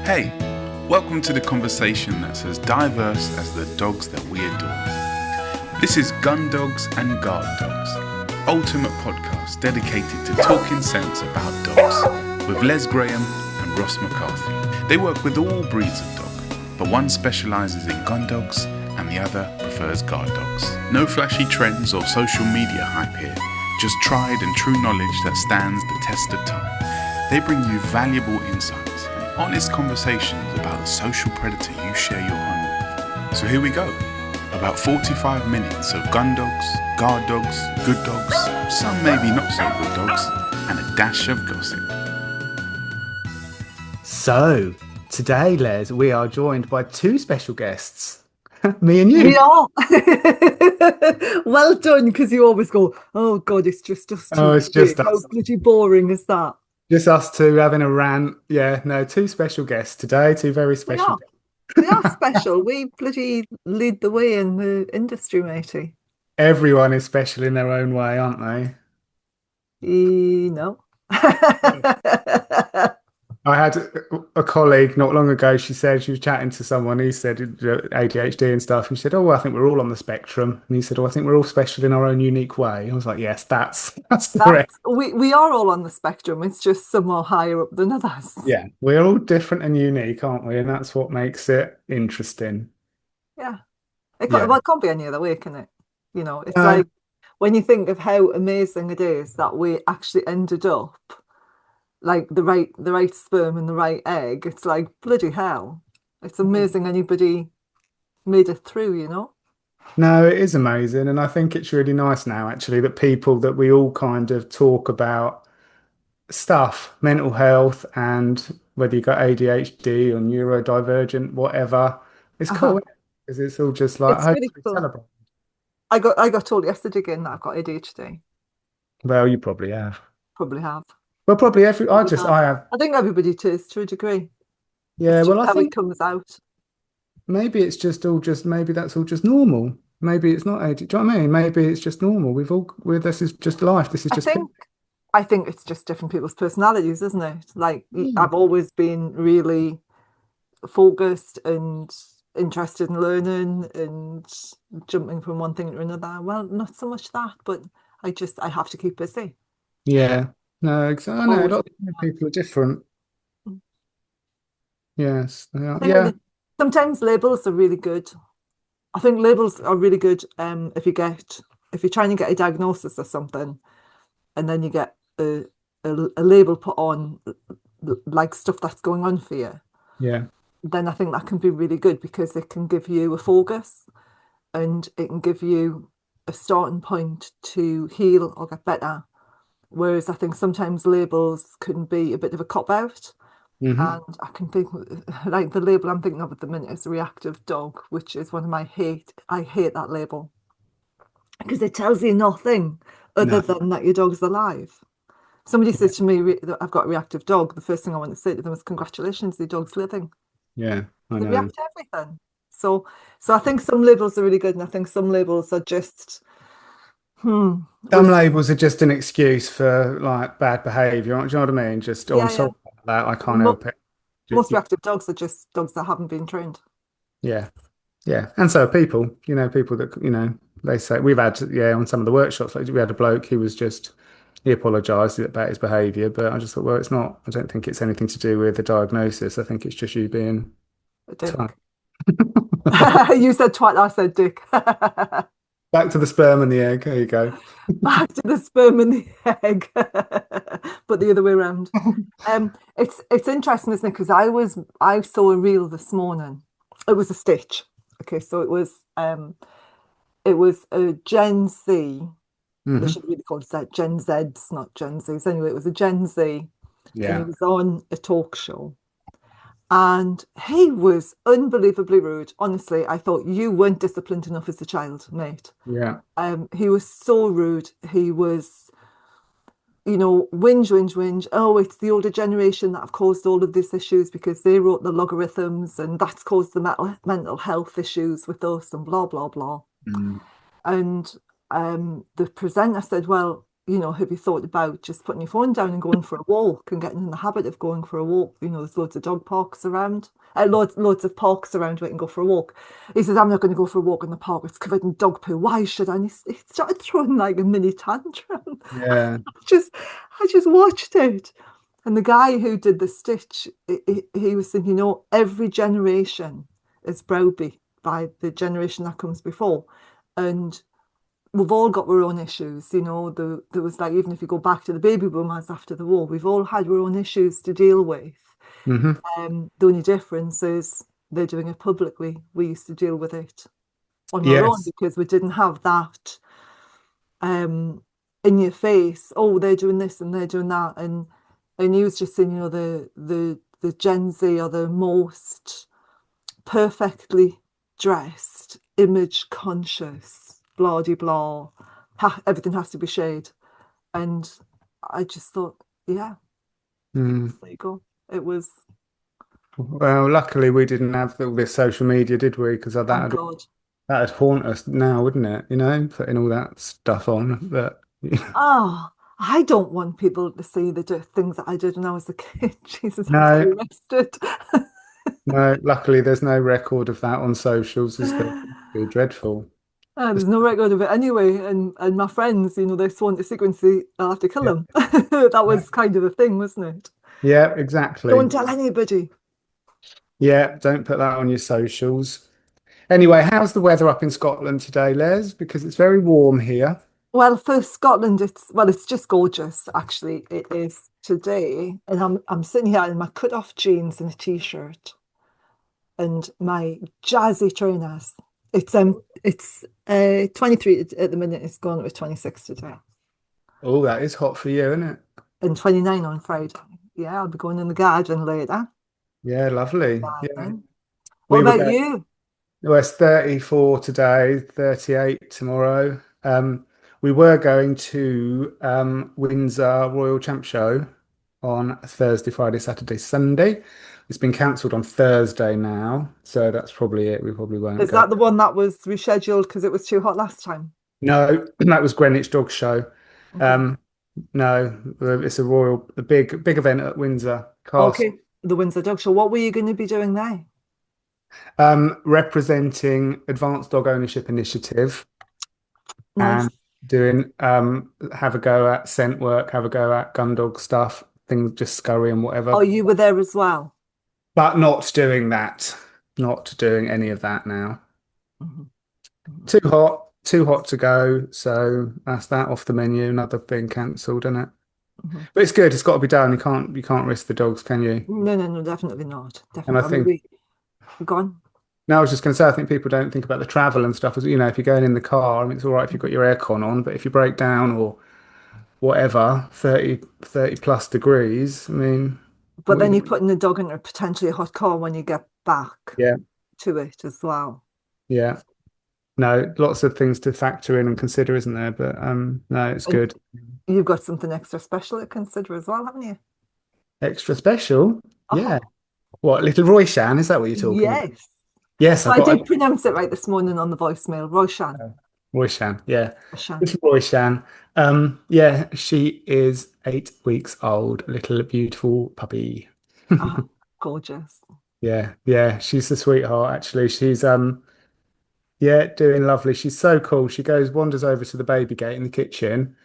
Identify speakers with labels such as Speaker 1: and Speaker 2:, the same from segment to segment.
Speaker 1: Hey, welcome to the conversation that's as diverse as the dogs that we adore. This is Gundogs and Guard Dogs, ultimate podcast dedicated to talking sense about dogs with Les Graham and Ross McCarthy. They work with all breeds of dog, but one specialises in gun dogs and the other prefers guard dogs. No flashy trends or social media hype here, just tried and true knowledge that stands the test of time. They bring you valuable insights and honest conversations about the social predator you share your home with. So here we go. About 45 minutes of gun dogs, guard dogs, good dogs, some maybe not so good dogs, and a dash of gossip.
Speaker 2: So, today, Les, we are joined by two special guests. Me and you.
Speaker 3: We are. Well done, because you always go, oh God, it's just us two.
Speaker 2: Oh, it's just
Speaker 3: How
Speaker 2: us.
Speaker 3: bloody boring is that?
Speaker 2: Just us two having a rant. Yeah, no, two special guests today, two very special guests.
Speaker 3: We are special. We bloody lead the way in the industry, matey.
Speaker 2: Everyone is special in their own way, aren't they?
Speaker 3: No.
Speaker 2: I had a colleague not long ago, she said, she was chatting to someone, he said ADHD and stuff, and she said, oh, well, I think we're all on the spectrum. And he said, oh, I think we're all special in our own unique way. I was like, yes, that's correct.
Speaker 3: We are all on the spectrum. It's just some are higher up than others.
Speaker 2: Yeah, we're all different and unique, aren't we? And that's what makes it interesting.
Speaker 3: Yeah. It can't be any other way, can it? You know, it's like when you think of how amazing it is that we actually ended up like the right sperm and the right egg, it's like bloody hell. It's amazing anybody made it through, you know?
Speaker 2: No, it is amazing. And I think it's really nice now, actually, that we all kind of talk about stuff, mental health, and whether you've got ADHD or neurodivergent, whatever. It's cool, because it's all just like,
Speaker 3: it's really cool.
Speaker 2: Celebrate.
Speaker 3: I got told yesterday again that I've got ADHD.
Speaker 2: Well, you probably have.
Speaker 3: Probably have.
Speaker 2: Well, probably I have.
Speaker 3: I think everybody does to a degree.
Speaker 2: Yeah,
Speaker 3: it's
Speaker 2: well, I think
Speaker 3: it comes out.
Speaker 2: Maybe it's maybe that's all just normal. Maybe it's not ADHD. Do you know what I mean? Maybe it's just normal. This is just life. This is just.
Speaker 3: I think it's just different people's personalities, isn't it? Like I've always been really focused and interested in learning and jumping from one thing to another. Well, not so much that, but I have to keep busy.
Speaker 2: Yeah. No, exactly. I know a lot of people are different. Yes. Yeah.
Speaker 3: Sometimes labels are really good. I think labels are really good if you're trying to get a diagnosis or something, and then you get a label put on like stuff that's going on for you.
Speaker 2: Yeah.
Speaker 3: Then I think that can be really good because it can give you a focus and it can give you a starting point to heal or get better. Whereas I think sometimes labels can be a bit of a cop-out.
Speaker 2: Mm-hmm.
Speaker 3: And I can think, like the label I'm thinking of at the minute is a reactive dog, which is one of my I hate that label. Because it tells you nothing other than that your dog's alive. Somebody says to me that I've got a reactive dog, the first thing I want to say to them is congratulations, your dog's living.
Speaker 2: Yeah, I know.
Speaker 3: They react to everything. So I think some labels are really good, and I think some labels are just
Speaker 2: Some labels are just an excuse for like bad behaviour. Do you know what I mean? Just I'm sorry about that. I can't help it.
Speaker 3: Most reactive dogs are just dogs that haven't been trained.
Speaker 2: Yeah, yeah, and so are people. You know, people that they say we've had on some of the workshops. Like we had a bloke who was he apologised about his behaviour, but I just thought, well, it's not. I don't think it's anything to do with the diagnosis. I think it's just you being
Speaker 3: a dick. You said twat, I said dick.
Speaker 2: Back to the sperm and the egg. There you go.
Speaker 3: Back to the sperm and the egg, but the other way around. It's interesting, isn't it? Because I saw a reel this morning. It was a stitch. Okay, so it was a Gen Z. Mm-hmm. They should really call it Gen Zs, not Gen Zs. Anyway, it was a Gen Z. Yeah. And he was on a talk show. And he was unbelievably rude. Honestly, I thought you weren't disciplined enough as a child, mate.
Speaker 2: Yeah.
Speaker 3: He was so rude. He was, whinge. Oh, it's the older generation that have caused all of these issues because they wrote the logarithms and that's caused the mental health issues with us and blah, blah, blah. Mm. And the presenter said, well, have you thought about just putting your phone down and going for a walk and getting in the habit of going for a walk? There's loads of dog parks around, loads of parks around where you can go for a walk. He says, I'm not going to go for a walk in the park. It's covered in dog poo. Why should I? And he started throwing like a mini tantrum.
Speaker 2: Yeah.
Speaker 3: I just watched it. And the guy who did the stitch, he was saying, every generation is browbeat by the generation that comes before. And we've all got our own issues. There was like, even if you go back to the baby boomers after the war, we've all had our own issues to deal with. The only difference is they're doing it publicly. We used to deal with it on our own
Speaker 2: Yes.
Speaker 3: because we didn't have that in your face. Oh, they're doing this and they're doing that, and he was just saying, the Gen Z are the most perfectly dressed, image conscious, blah de blah. Everything has to be shade, and I just thought, yeah,
Speaker 2: Mm.
Speaker 3: there you go. It was,
Speaker 2: Well, luckily we didn't have all this social media, did we? Because
Speaker 3: thank God.
Speaker 2: that'd haunt us now, wouldn't it? Putting all that stuff on. But
Speaker 3: Oh, I don't want people to see the things that I did when I was a kid. Jesus, I'd
Speaker 2: no,
Speaker 3: be arrested.
Speaker 2: no. Luckily, there's no record of that on socials. Is there? Be dreadful.
Speaker 3: There's no record of it anyway, and my friends, they sworn to secrecy. I'll have to kill
Speaker 2: Yeah,
Speaker 3: them. That was kind of a thing, wasn't it?
Speaker 2: yeah, exactly.
Speaker 3: Don't tell anybody.
Speaker 2: Yeah, don't put that on your socials. Anyway, how's the weather up in Scotland today, Les? Because it's very warm here.
Speaker 3: Well, for Scotland, it's just gorgeous. Actually, it is today, and I'm sitting here in my cut-off jeans and a t-shirt and my jazzy trainers. It's 23 at the minute. It's gone with 26 today
Speaker 2: Oh, that is hot for you, isn't it?
Speaker 3: and 29 on Friday. Yeah, I'll be going in the garden later.
Speaker 2: Yeah, lovely. Yeah,
Speaker 3: Gardening. What
Speaker 2: we were
Speaker 3: about
Speaker 2: going.
Speaker 3: you?
Speaker 2: Well, it's 34 today, 38 tomorrow. We were going to Windsor Royal Champ Show on Thursday, Friday, Saturday, Sunday. It's been cancelled on Thursday now, so that's probably it. We probably won't
Speaker 3: Is
Speaker 2: go.
Speaker 3: that the one that was rescheduled because it was too hot last time?
Speaker 2: No, that was Greenwich Dog Show.
Speaker 3: Okay.
Speaker 2: Um, no, it's a big event at Windsor Castle,
Speaker 3: Okay. The Windsor Dog Show. What were you going to be doing there?
Speaker 2: representing Advanced Dog Ownership Initiative
Speaker 3: Nice.
Speaker 2: and doing have a go at scent work, have a go at gun dog stuff, things just scurry and
Speaker 3: Oh,
Speaker 2: whatever.
Speaker 3: you were there as well.
Speaker 2: But not doing that. Not doing any of that now.
Speaker 3: Mhm. Mhm.
Speaker 2: Too hot to go. So that's that off the menu. Another thing cancelled, isn't it?
Speaker 3: Mhm.
Speaker 2: But it's good. It's got to be done. You can't risk the dogs, can you?
Speaker 3: No, no, no, definitely not.
Speaker 2: And I
Speaker 3: Definitely. I mean,
Speaker 2: think
Speaker 3: we gone.
Speaker 2: no, I was just going to say I think people don't think about the travel and stuff. As if you're going in the car, I mean, it's all right if you've got your aircon on, but if you break down or whatever, 30 plus degrees, I mean,
Speaker 3: But
Speaker 2: what are
Speaker 3: then
Speaker 2: you
Speaker 3: you're
Speaker 2: gonna...
Speaker 3: putting the dog in a potentially hot car when you get back
Speaker 2: Yeah,
Speaker 3: to it as well.
Speaker 2: yeah. No, lots of things to factor in and consider, isn't there? But no, it's
Speaker 3: And
Speaker 2: good.
Speaker 3: you've got something extra special to consider as well, haven't you?
Speaker 2: Extra special. Yeah.
Speaker 3: Oh,
Speaker 2: What, little Roixzan? Is that what you're talking about?
Speaker 3: yes.
Speaker 2: Yes,
Speaker 3: Well,
Speaker 2: I've
Speaker 3: I
Speaker 2: got
Speaker 3: did pronounce it right this morning on the voicemail. Roixzan.
Speaker 2: a Roixzan. Yeah.
Speaker 3: Roixzan.
Speaker 2: Little Roixzan. Yeah, she is 8 weeks old, little beautiful puppy.
Speaker 3: Oh, gorgeous.
Speaker 2: Yeah, yeah, she's the sweetheart actually. She's yeah, doing lovely. She's so cool. She wanders over to the baby gate in the kitchen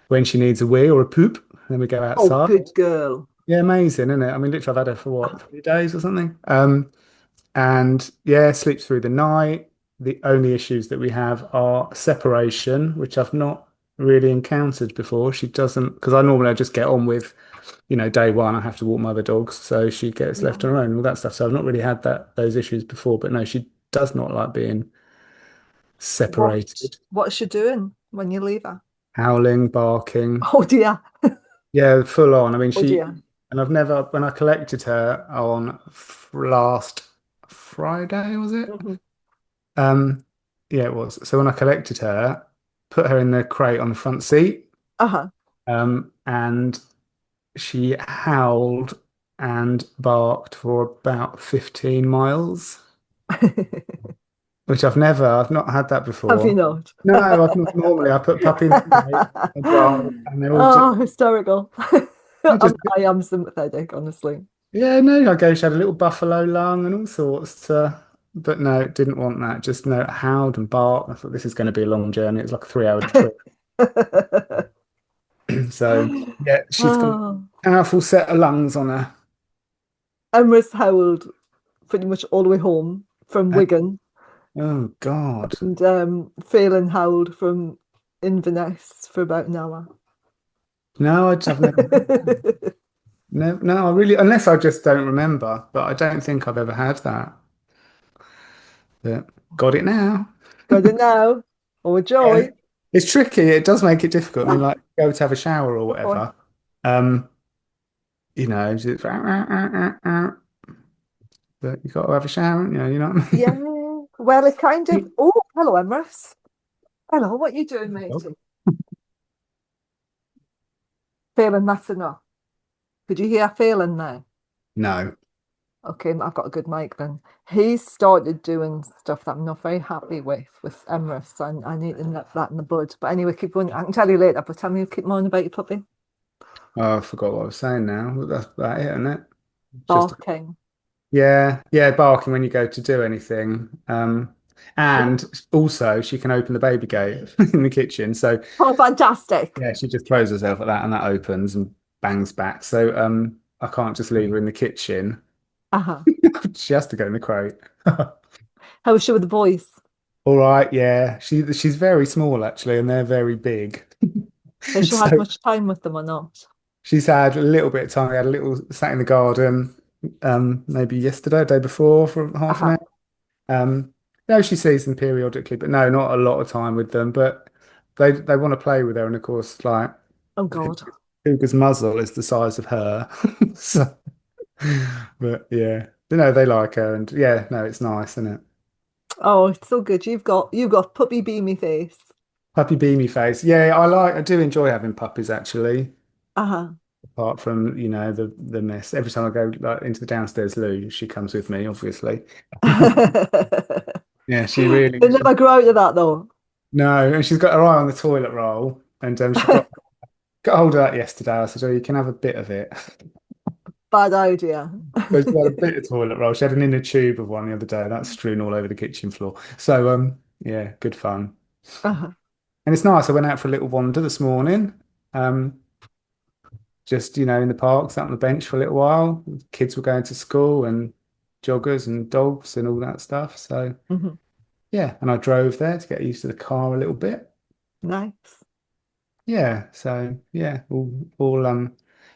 Speaker 2: when she needs a wee or a poop. Then we go
Speaker 3: Oh,
Speaker 2: outside.
Speaker 3: good girl.
Speaker 2: Yeah, amazing, isn't it? I mean, literally, I've had her for what, 3 days or something? And yeah, sleeps through the night. The only issues that we have are separation, which I've not really encountered before. She doesn't, because I just get on with, day one, I have to walk my other dogs, so she gets
Speaker 3: Yeah.
Speaker 2: left on her own, all that stuff. So I've not really had those issues before, but no, she does not like being
Speaker 3: What
Speaker 2: separated.
Speaker 3: what's she doing when you leave her?
Speaker 2: Howling, barking.
Speaker 3: Oh dear.
Speaker 2: Yeah, full on. I mean,
Speaker 3: Oh dear.
Speaker 2: and when I collected her on last Friday, was it?
Speaker 3: Mhm.
Speaker 2: Um, yeah, it was. So when I collected her, put her in the crate on the front seat,
Speaker 3: Uh-huh.
Speaker 2: and she howled and barked for about 15 miles. which I've not had that
Speaker 3: Have you
Speaker 2: before.
Speaker 3: not?
Speaker 2: No, I've not normally. I put puppy milk and dry, and they're all just,
Speaker 3: Oh, hysterical.
Speaker 2: I just,
Speaker 3: I am sympathetic, honestly.
Speaker 2: yeah, no, I go, she had a little buffalo lung and all sorts but no, didn't want that. Just no, it howled and barked. I thought this is going to be a long journey. It was like a 3 hour trip. So yeah, she's got a
Speaker 3: Oh,
Speaker 2: powerful set of lungs on her.
Speaker 3: Emrys howled pretty much all the way home from
Speaker 2: Uh,
Speaker 3: Wigan,
Speaker 2: Oh God.
Speaker 3: and Phelan howled from Inverness for about an hour.
Speaker 2: No, I've never. No, no, I really, unless I just don't remember, but I don't think I've ever had that. But got it now.
Speaker 3: Got it now. Oh,
Speaker 2: Yeah.
Speaker 3: joy.
Speaker 2: It's tricky. It does make it difficult. I mean, like go to have a shower or
Speaker 3: Oh, boy.
Speaker 2: whatever. Um, just, but you got to have a shower, you know what I
Speaker 3: Yeah.
Speaker 2: mean?
Speaker 3: Well, it kind of. Oh, hello, Emrys. Hello, what are you doing, matey? Phelan, that's enough. Could you hear Phelan now?
Speaker 2: No.
Speaker 3: Okay, I've got a good mic then. He started doing stuff that I'm not very happy with Emrys, and I need to nip that in the bud. But anyway, keep going. I can tell you later, but tell me, keep on about your puppy.
Speaker 2: Oh, I forgot what I was saying now. But that's about it, isn't it? Just
Speaker 3: Barking.
Speaker 2: yeah, yeah, barking when you go to do anything. And also she can open the baby gate in the kitchen. So
Speaker 3: Oh, fantastic.
Speaker 2: yeah, she just throws herself at that and that opens and bangs back. So I can't just leave her in the kitchen.
Speaker 3: Uh-huh.
Speaker 2: She has to go in the crate.
Speaker 3: How was she with the boys?
Speaker 2: All right, yeah. She's very small actually, and they're very big.
Speaker 3: Has she
Speaker 2: So
Speaker 3: had much time with them or not?
Speaker 2: she's had a little bit of time. We had a little sat in the garden, maybe yesterday, day before for half an
Speaker 3: Uh-huh.
Speaker 2: hour. No, she sees them periodically, but no, not a lot of time with them. But they want to play with her, and of course, like
Speaker 3: Oh God.
Speaker 2: Cougar's muzzle is the size of her. So, but yeah, but no, they like her, and yeah, no, it's nice, isn't it?
Speaker 3: Oh, it's so good. You've got puppy beamy face.
Speaker 2: Puppy beamy face. Yeah, I do enjoy having puppies actually.
Speaker 3: Uh-huh.
Speaker 2: Apart from, the mess. Every time I go like into the downstairs loo, she comes with me, obviously. Yeah, she really
Speaker 3: They never grow out of that though.
Speaker 2: no, and she's got her eye on the toilet roll, and she got hold of that yesterday. I said, "Oh, you can have a bit of it."
Speaker 3: Bad idea.
Speaker 2: So she had a bit of toilet roll. She had an inner tube of one the other day. That's strewn all over the kitchen floor. So, yeah, good fun.
Speaker 3: Uh-huh.
Speaker 2: And it's nice. I went out for a little wander this morning. Um, just, in the park, sat on the bench for a little while. Kids were going to school and joggers and dogs and all that stuff. So,
Speaker 3: Mhm.
Speaker 2: yeah. And I drove there to get used to the car a little bit.
Speaker 3: Nice.
Speaker 2: Yeah. So, yeah,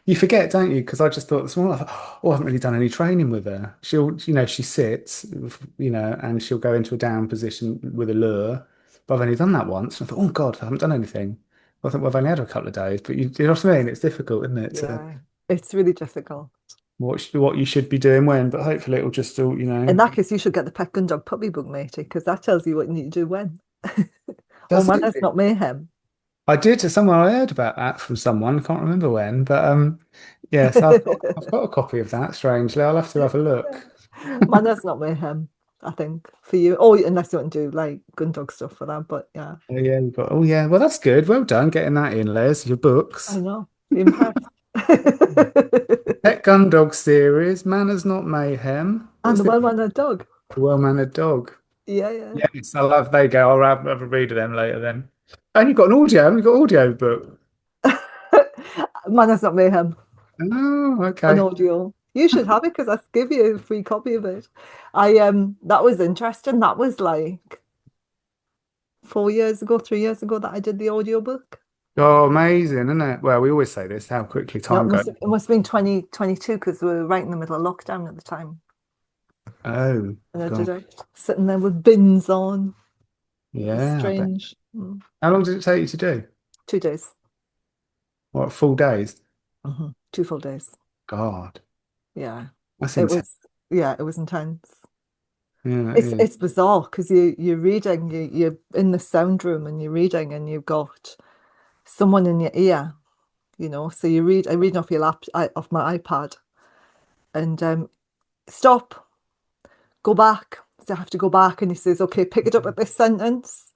Speaker 2: you forget, don't you? Because I just thought this morning, I thought, oh, I haven't really done any training with her. She sits, and she'll go into a down position with a lure. But I've only done that once. And I thought, oh God, I haven't done anything. I think we've only had her a couple of days, but you know what I mean? It's difficult, isn't it? To
Speaker 3: Yeah. It's really difficult.
Speaker 2: what you should be doing when, but hopefully it'll just
Speaker 3: In that case, you should get the Pet Gundog puppy book, matey, because that tells you what you need to do when. Or
Speaker 2: does
Speaker 3: when it's
Speaker 2: it?
Speaker 3: not mayhem.
Speaker 2: I did to someone. I heard about that from someone. I can't remember when, but yes, I've got a copy of that. Strangely, I'll have to have a look.
Speaker 3: Man, that's not mayhem, I think, for you. Oh, unless you want to do like Gundog stuff for that, but yeah.
Speaker 2: Oh yeah, we've got. Oh yeah, well that's good. Well done getting that in, Les. Your
Speaker 3: I
Speaker 2: books,
Speaker 3: know. Be impressed.
Speaker 2: Pet Gundog series, Manners Not Mayhem.
Speaker 3: And
Speaker 2: What's
Speaker 3: the
Speaker 2: the
Speaker 3: well-mannered dog.
Speaker 2: well-mannered dog?
Speaker 3: Yeah, yeah.
Speaker 2: Yes, I love. There you go. I'll have a read of them later then. And you've got an audio. Haven't you got audio book?
Speaker 3: Man, that's not mayhem
Speaker 2: Oh,
Speaker 3: on
Speaker 2: okay.
Speaker 3: audio. You should have it because I give you a free copy of it. That was interesting. That was like 4 years ago, 3 years ago that I did the audiobook.
Speaker 2: Oh, amazing, isn't it? Well, we always say this, how quickly
Speaker 3: No,
Speaker 2: time goes.
Speaker 3: it must have been 2022 because we were right in the middle of lockdown at the time.
Speaker 2: Oh,
Speaker 3: And I did
Speaker 2: God.
Speaker 3: it sitting there with bins on. It was
Speaker 2: Yeah, I bet.
Speaker 3: strange.
Speaker 2: How long did it take you to do?
Speaker 3: 2 days.
Speaker 2: What, full days?
Speaker 3: 2 full days.
Speaker 2: God,
Speaker 3: Yeah.
Speaker 2: that's
Speaker 3: It
Speaker 2: intense.
Speaker 3: was, yeah, it was intense.
Speaker 2: Yeah, it
Speaker 3: It's
Speaker 2: is.
Speaker 3: bizarre because you're reading, you're in the sound room and you're reading and you've got someone in your ear, So I read off your off my iPad and stop, go back, So you have to go back and he says, okay, pick it up at this sentence.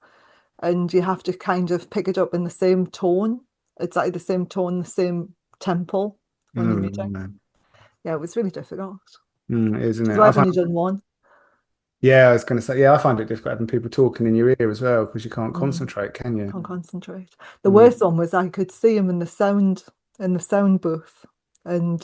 Speaker 3: And you have to kind of pick it up in the same tone, exactly the same tone, the same tempo when you're reading. Yeah, it was really difficult.
Speaker 2: Isn't it?
Speaker 3: So I've only done one.
Speaker 2: Yeah, I was going to say, I find it difficult having people talking in your ear as well because you can't concentrate, can you?
Speaker 3: Can't concentrate. The worst one was I could see him in the sound booth, and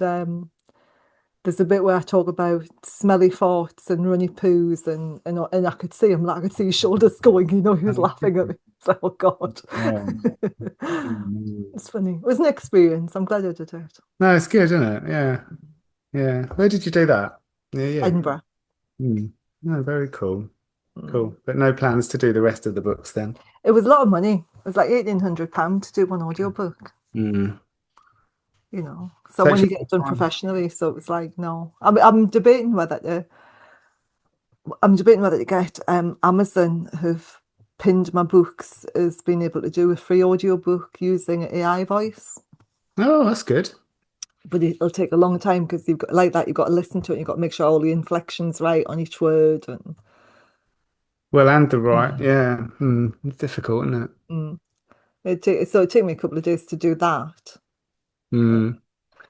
Speaker 3: there's a bit where I talk about smelly farts and runny poos, and I could see him, like I could see his shoulders going. He was laughing at me. So, oh God, it's funny. It was an experience. I'm glad I did it.
Speaker 2: No, it's good, isn't it? Yeah, yeah. Where did you do that? Yeah.
Speaker 3: Edinburgh.
Speaker 2: No, very cool. Cool. But no plans to do the rest of the books then?
Speaker 3: It was a lot of money. It was like £1,800 to do one audiobook. So when you get it done professionally, so it was like, no. I'm debating whether to get Amazon have pinned my books as being able to do a free audiobook using AI voice.
Speaker 2: Oh, that's good.
Speaker 3: But it'll take a long time because you've got to listen to it, and you've got to make sure all the inflection's right on each word and
Speaker 2: the right, yeah. It's difficult, isn't
Speaker 3: it? So it took me a couple of days to do that.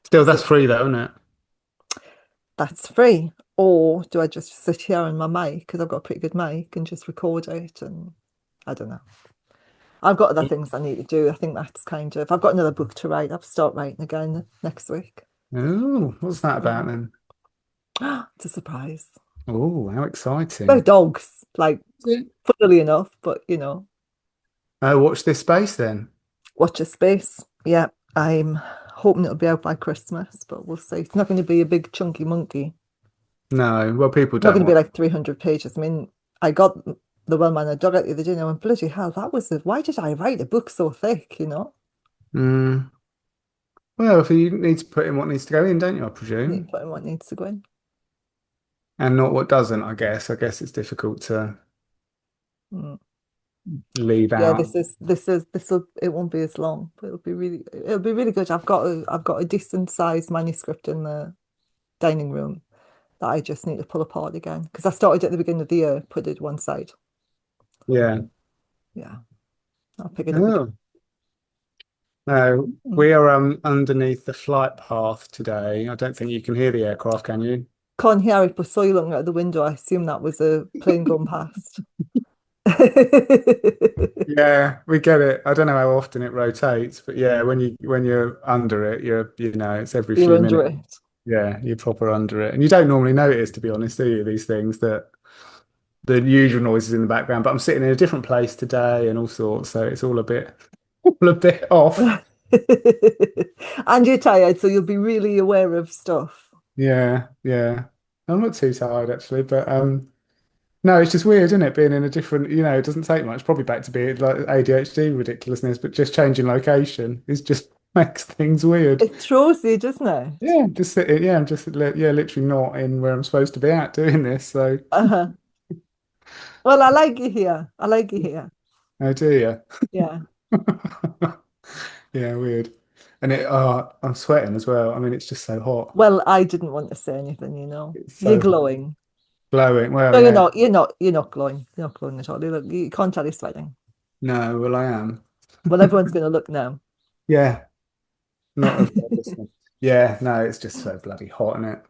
Speaker 2: Still, that's free though, isn't it?
Speaker 3: That's free. Or do I just sit here on my mic, because I've got a pretty good mic, and just record it? And I don't know. I've got other things I need to do. I think that's I've got another book to write. I'll start writing again next week.
Speaker 2: Oh, what's that about then?
Speaker 3: It's a surprise.
Speaker 2: Oh, how exciting.
Speaker 3: About dogs, funnily enough, but
Speaker 2: watch this space then.
Speaker 3: Watch this space. Yeah, I'm hoping it'll be out by Christmas, but we'll see. It's not going to be a big chunky monkey.
Speaker 2: No, well, people
Speaker 3: It's not
Speaker 2: don't
Speaker 3: going to be like 300 pages. I mean, I got The Well-Mannered Dog out the other day, and I went, bloody hell, why did I write a book so thick,
Speaker 2: Well, if you need to put in what needs to go in, don't you, I presume?
Speaker 3: You need to put in what needs to go in.
Speaker 2: And not what doesn't, I guess. I guess it's difficult to leave out.
Speaker 3: It won't be as long, but it'll be really good. I've got a decent sized manuscript in the dining room that I just need to pull apart again, because I started at the beginning of the year, put it one side.
Speaker 2: Yeah.
Speaker 3: I'll pick it up again.
Speaker 2: No, we are underneath the flight path today. I don't think you can hear the aircraft, can you?
Speaker 3: Can't hear it, but saw you looking out the window. I assume that was a plane going past.
Speaker 2: Yeah, we get it. I don't know how often it rotates, but yeah, when you're under it, it's every few minutes.
Speaker 3: Under it.
Speaker 2: Yeah, you're proper under it, and you don't normally notice, to be honest, do you? These things, that the usual noises in the background. But I'm sitting in a different place today and all sorts, so it's all a bit off.
Speaker 3: And you're tired, so you'll be really aware of stuff.
Speaker 2: Yeah. I'm not too tired actually, but no, it's just weird, isn't it? Being in a different, it doesn't take much, probably back to being like ADHD ridiculousness, but just changing location just makes things weird.
Speaker 3: It throws you, doesn't it?
Speaker 2: Yeah, just sitting. Yeah, I'm just literally not in where I'm supposed to be at doing this. So.
Speaker 3: Well, I like you here.
Speaker 2: Oh, do you?
Speaker 3: Yeah.
Speaker 2: Yeah, weird. And I'm sweating as well. I mean, it's just so hot.
Speaker 3: Well, I didn't want to say anything, You're glowing.
Speaker 2: Glowing. Well,
Speaker 3: no, you're not. You're not glowing. You're not glowing at all. You can't tell you're sweating.
Speaker 2: No, well, I am.
Speaker 3: Well, everyone's going to look now.
Speaker 2: Yeah. Not of Yeah, no, it's just so bloody hot, isn't it?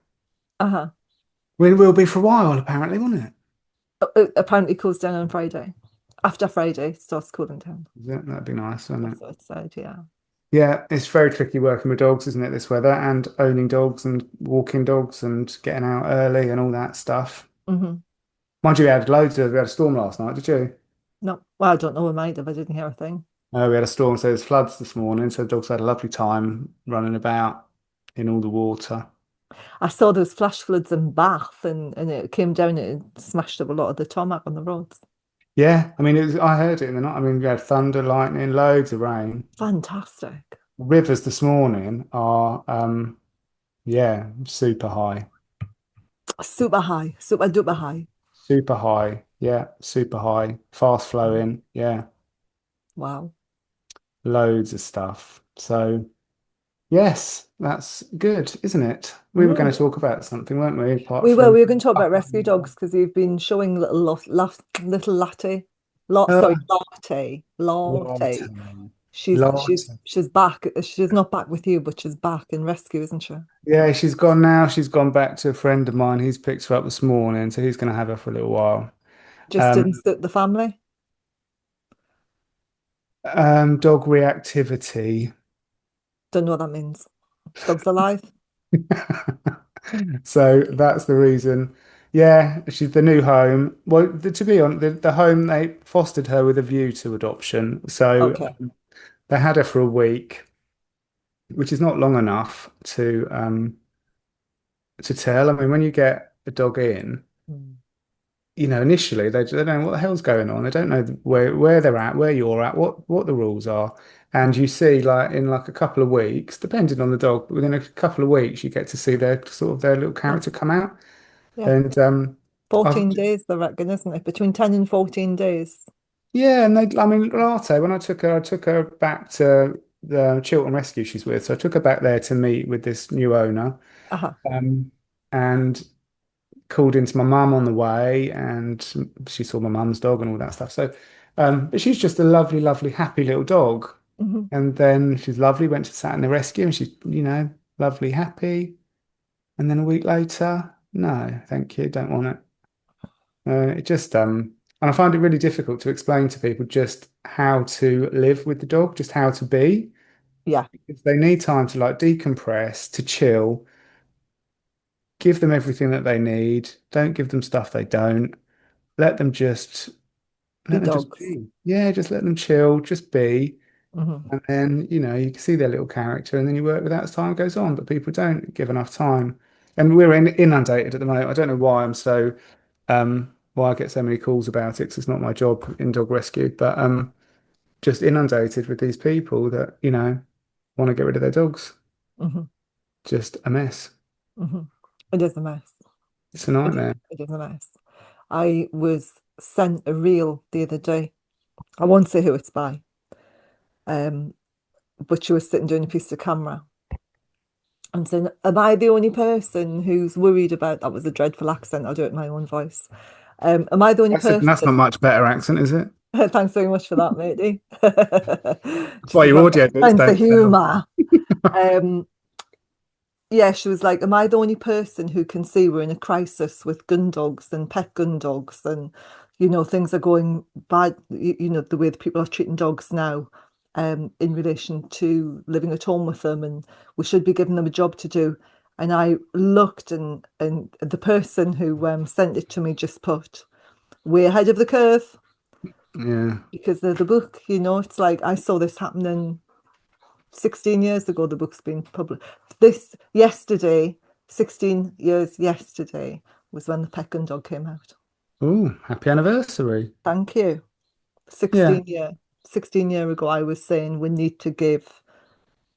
Speaker 2: It will be for a while, apparently, won't it?
Speaker 3: Apparently cools down on Friday. After Friday, it starts cooling down.
Speaker 2: That'd be nice, wouldn't it?
Speaker 3: That's what it said, yeah.
Speaker 2: Yeah, it's very tricky working with dogs, isn't it, this weather, and owning dogs and walking dogs and getting out early and all that stuff. Mind you, we had a storm last night, did you?
Speaker 3: No, well, I don't know, we might have. I didn't hear a thing.
Speaker 2: We had a storm, so there's floods this morning, so the dogs had a lovely time running about in all the water.
Speaker 3: I saw those flash floods in Bath, and it came down and it smashed up a lot of the tarmac on the roads.
Speaker 2: Yeah, I mean, I heard it in the night. I mean, we had thunder, lightning, loads of rain.
Speaker 3: Fantastic.
Speaker 2: Rivers this morning are, super high.
Speaker 3: Super high, super duper high.
Speaker 2: Super high, yeah, super high, fast flowing, yeah.
Speaker 3: Wow.
Speaker 2: Loads of stuff. So, Yes, that's good, isn't it? We were going
Speaker 3: Mm.
Speaker 2: to talk about something, weren't we? Apart
Speaker 3: We were
Speaker 2: from,
Speaker 3: we were going to talk about rescue dogs because you've been showing little latte,
Speaker 2: oh,
Speaker 3: sorry, latte.
Speaker 2: Lord,
Speaker 3: She's
Speaker 2: Lord.
Speaker 3: she's back. She's not back with you, but she's back in rescue, isn't she?
Speaker 2: Yeah, she's gone now. She's gone back to a friend of mine. He's picked her up this morning, so he's going to have her for a little while.
Speaker 3: Just didn't
Speaker 2: Um,
Speaker 3: suit the family.
Speaker 2: dog reactivity.
Speaker 3: Don't know what that means. Dog's alive.
Speaker 2: So that's the reason. Yeah, she's the new home. Well, to be honest, the home they fostered her with a view to adoption. So
Speaker 3: Okay.
Speaker 2: they had her for a week, which is not long enough to tell. I mean, when you get a dog in,
Speaker 3: Mm.
Speaker 2: initially they don't know what the hell's going on. They don't know where they're at, where you're at, what the rules are. And you see, like in like a couple of weeks, depending on the dog, but within a couple of weeks, you get to see their sort of their little
Speaker 3: Yeah,
Speaker 2: character come out.
Speaker 3: yeah.
Speaker 2: And I've
Speaker 3: 14 days, I reckon, isn't it? Between 10 and 14 days.
Speaker 2: yeah, and I mean, Latte, when I took her back to the Chiltern Rescue she's with. So I took her back there to meet with this new owner,
Speaker 3: Uh-huh.
Speaker 2: um, and called into my mum on the way, and she saw my mum's dog and all that stuff. So, but she's just a lovely, lovely, happy little dog.
Speaker 3: Hmm.
Speaker 2: And then she's lovely, went to sat in the rescue, and she's, lovely, happy. And then a week later, no, thank you, don't want it. It just and I find it really difficult to explain to people just how to live with the dog, just how to be.
Speaker 3: Yeah,
Speaker 2: Because they need time to like decompress, to chill, give them everything that they need. Don't give them stuff they don't. Let them just
Speaker 3: be
Speaker 2: let them just
Speaker 3: dogs.
Speaker 2: be. Yeah, just let them chill, just be.
Speaker 3: Hmm.
Speaker 2: And then, you can see their little character and then you work with that as time goes on, but people don't give enough time. And we're inundated at the moment. I don't know why why I get so many calls about it because it's not my job in dog rescue, but just inundated with these people that, want to get rid of their dogs.
Speaker 3: Hmm.
Speaker 2: Just a mess.
Speaker 3: Hmm. It is a mess.
Speaker 2: It's a
Speaker 3: It is,
Speaker 2: nightmare.
Speaker 3: it is a mess. I was sent a reel the other day. I won't say who it's by, um, but she was sitting doing a piece of camera and saying, "Am I the only person who's worried about?" That was a dreadful accent. I'll do it in my own voice. Am I the only
Speaker 2: That's not
Speaker 3: person?
Speaker 2: much better accent, is it?
Speaker 3: Thanks very much for that, matey.
Speaker 2: That's
Speaker 3: Just
Speaker 2: why
Speaker 3: a
Speaker 2: your audio bits
Speaker 3: sense of
Speaker 2: don't tell.
Speaker 3: humour. Um, yeah, she was like, "Am I the only person who can see we're in a crisis with gun dogs and pet gun dogs and things are going bad, the way that people are treating dogs now, in relation to living at home with them, and we should be giving them a job to do." And I looked, and the person who sent it to me just put, "Way ahead of the curve,"
Speaker 2: Yeah.
Speaker 3: because of the book, it's like I saw this happening 16 years ago. The book's been published. This yesterday, 16 years yesterday, was when the Pet Gundog came out.
Speaker 2: Oh, happy anniversary.
Speaker 3: Thank you.
Speaker 2: Yeah.
Speaker 3: 16 year ago, I was saying we need to give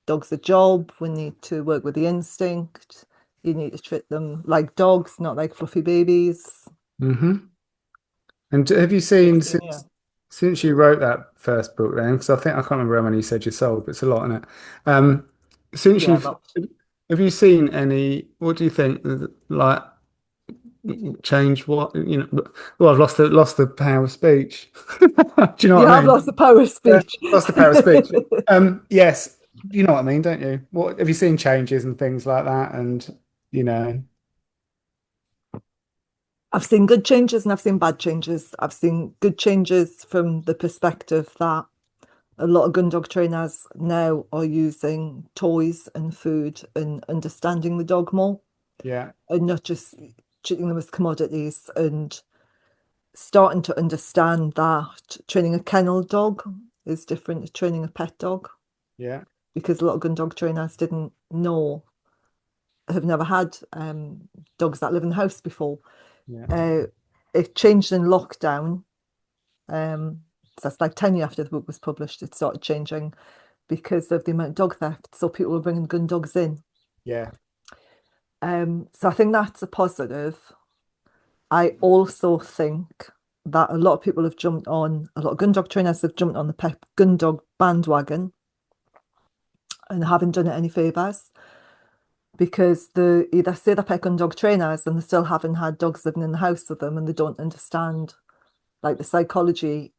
Speaker 3: dogs a job. We need to work with the instinct. You need to treat them like dogs, not like fluffy babies.
Speaker 2: Hmm. And have you seen
Speaker 3: 16 years.
Speaker 2: since you wrote that first book then, because I can't remember how many you said you sold, but it's a lot, isn't it? Since
Speaker 3: Yeah,
Speaker 2: you've
Speaker 3: but
Speaker 2: have you seen any, what do you think, like change what, well, I've lost the power of speech. Do you know
Speaker 3: you
Speaker 2: what I
Speaker 3: have
Speaker 2: mean?
Speaker 3: lost the power of
Speaker 2: Yeah,
Speaker 3: speech.
Speaker 2: lost the power of speech. Yes, you know what I mean, don't you? What have you seen changes and things like that? And you know,
Speaker 3: I've seen good changes and I've seen bad changes. I've seen good changes from the perspective that a lot of gun dog trainers now are using toys and food and understanding the dog more
Speaker 2: yeah,
Speaker 3: and not just treating them as commodities, and starting to understand that training a kennel dog is different to training a pet dog,
Speaker 2: yeah,
Speaker 3: because a lot of gun dog trainers didn't know, have never had dogs that live in the house before.
Speaker 2: yeah,
Speaker 3: Uh, it changed in lockdown. So that's like 10 years after the book was published, it started changing because of the amount of dog theft. So people were bringing gun dogs in.
Speaker 2: yeah,
Speaker 3: So I think that's a positive. I also think that a lot of people have jumped on, a lot of gun dog trainers have jumped on the pet gun dog bandwagon. and haven't done it any favours, because the either say they're Pet Gundog trainers and they still haven't had dogs living in the house with them, and they don't understand like the psychology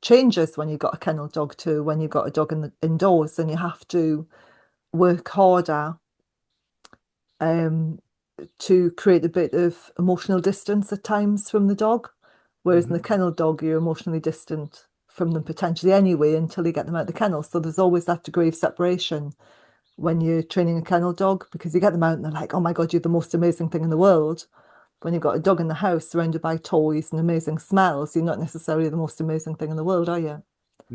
Speaker 3: changes when you've got a kennel dog to when you've got a dog indoors, and you have to work harder to create a bit of emotional distance at times from the dog. Whereas in the kennel dog, you're emotionally distant from them potentially anyway until you get them out of the kennel. So there's always that degree of separation when you're training a kennel dog, because you get them out and they're like, oh my God, you're the most amazing thing in the world. When you've got a dog in the house surrounded by toys and amazing smells, you're not necessarily the most amazing thing in the world, are you?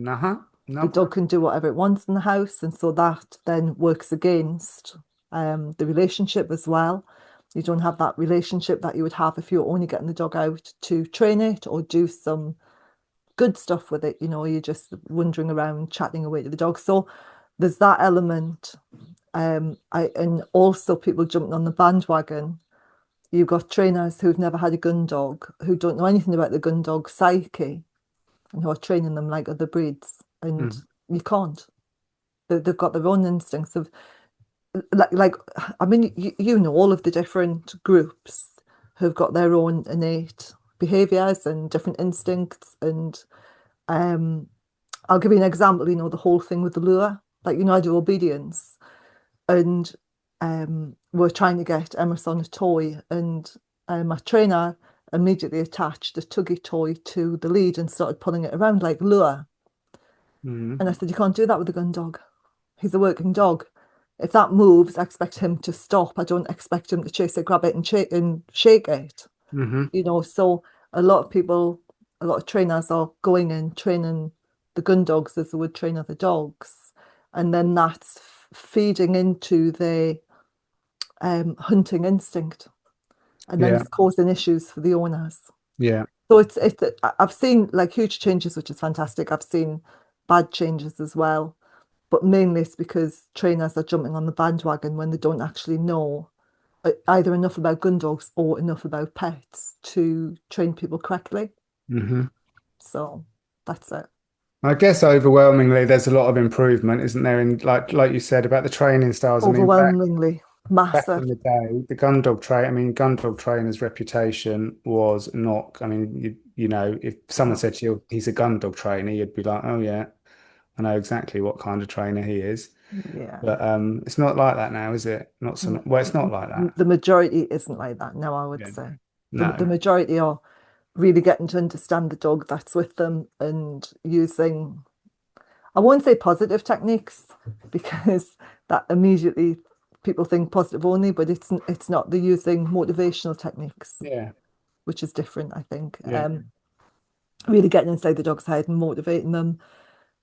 Speaker 2: Uh-huh.
Speaker 3: The
Speaker 2: No.
Speaker 3: dog can do whatever it wants in the house, and so that then works against the relationship as well. You don't have that relationship that you would have if you're only getting the dog out to train it or do some good stuff with it. You're just wandering around chatting away to the dog. So there's that element. And also people jumping on the bandwagon. You've got trainers who've never had a gun dog, who don't know anything about the gun dog psyche, and who are training them like other breeds. And you can't. They've got their own instincts of like I mean, you know all of the different groups who've got their own innate behaviors and different instincts. And I'll give you an example. The whole thing with the lure, like I do obedience, and we're trying to get Emerson a toy, and my trainer immediately attached a tuggy toy to the lead and started pulling it around like lure. And I said, you can't do that with a gun dog. He's a working dog. If that moves, I expect him to stop. I don't expect him to chase it, grab it, and shake it. So a lot of people, a lot of trainers are going and training the gun dogs as they would train other dogs. And then that's feeding into the hunting instinct. And then it's causing issues for the owners.
Speaker 2: Yeah.
Speaker 3: So I've seen like huge changes, which is fantastic. I've seen bad changes as well. But mainly it's because trainers are jumping on the bandwagon when they don't actually know either enough about gun dogs or enough about pets to train people correctly. So that's it.
Speaker 2: I guess overwhelmingly there's a lot of improvement, isn't there? In like you said about the training styles. I mean,
Speaker 3: Overwhelmingly
Speaker 2: back
Speaker 3: massive.
Speaker 2: in the day, the gun dog gun dog trainer's reputation was not. I mean, if someone said to you he's a gun dog trainer, you'd be like, oh yeah, I know exactly what kind of trainer he is.
Speaker 3: Yeah.
Speaker 2: But it's not like that now, is it? Not so. Well, it's not like that.
Speaker 3: The majority isn't like that now, I would say. The
Speaker 2: No.
Speaker 3: majority are really getting to understand the dog that's with them and using, I won't say positive techniques, because that immediately people think positive only, but it's not. They're using motivational techniques,
Speaker 2: Yeah.
Speaker 3: which is different, I think.
Speaker 2: Yeah.
Speaker 3: Really getting inside the dog's head and motivating them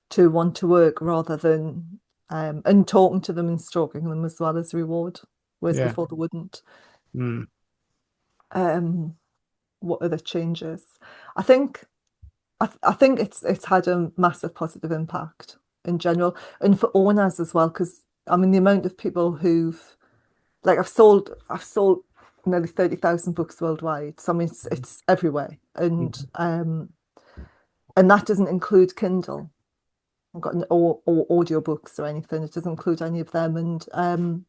Speaker 3: to want to work rather than and talking to them and stroking them as well as reward, whereas before they wouldn't. What other changes? I think it's had a massive positive impact in general, and for owners as well, because I mean the amount of people who've like I've sold nearly 30,000 books worldwide. So I mean it's everywhere, and that doesn't include Kindle. I've got or audio books or anything. It doesn't include any of them, and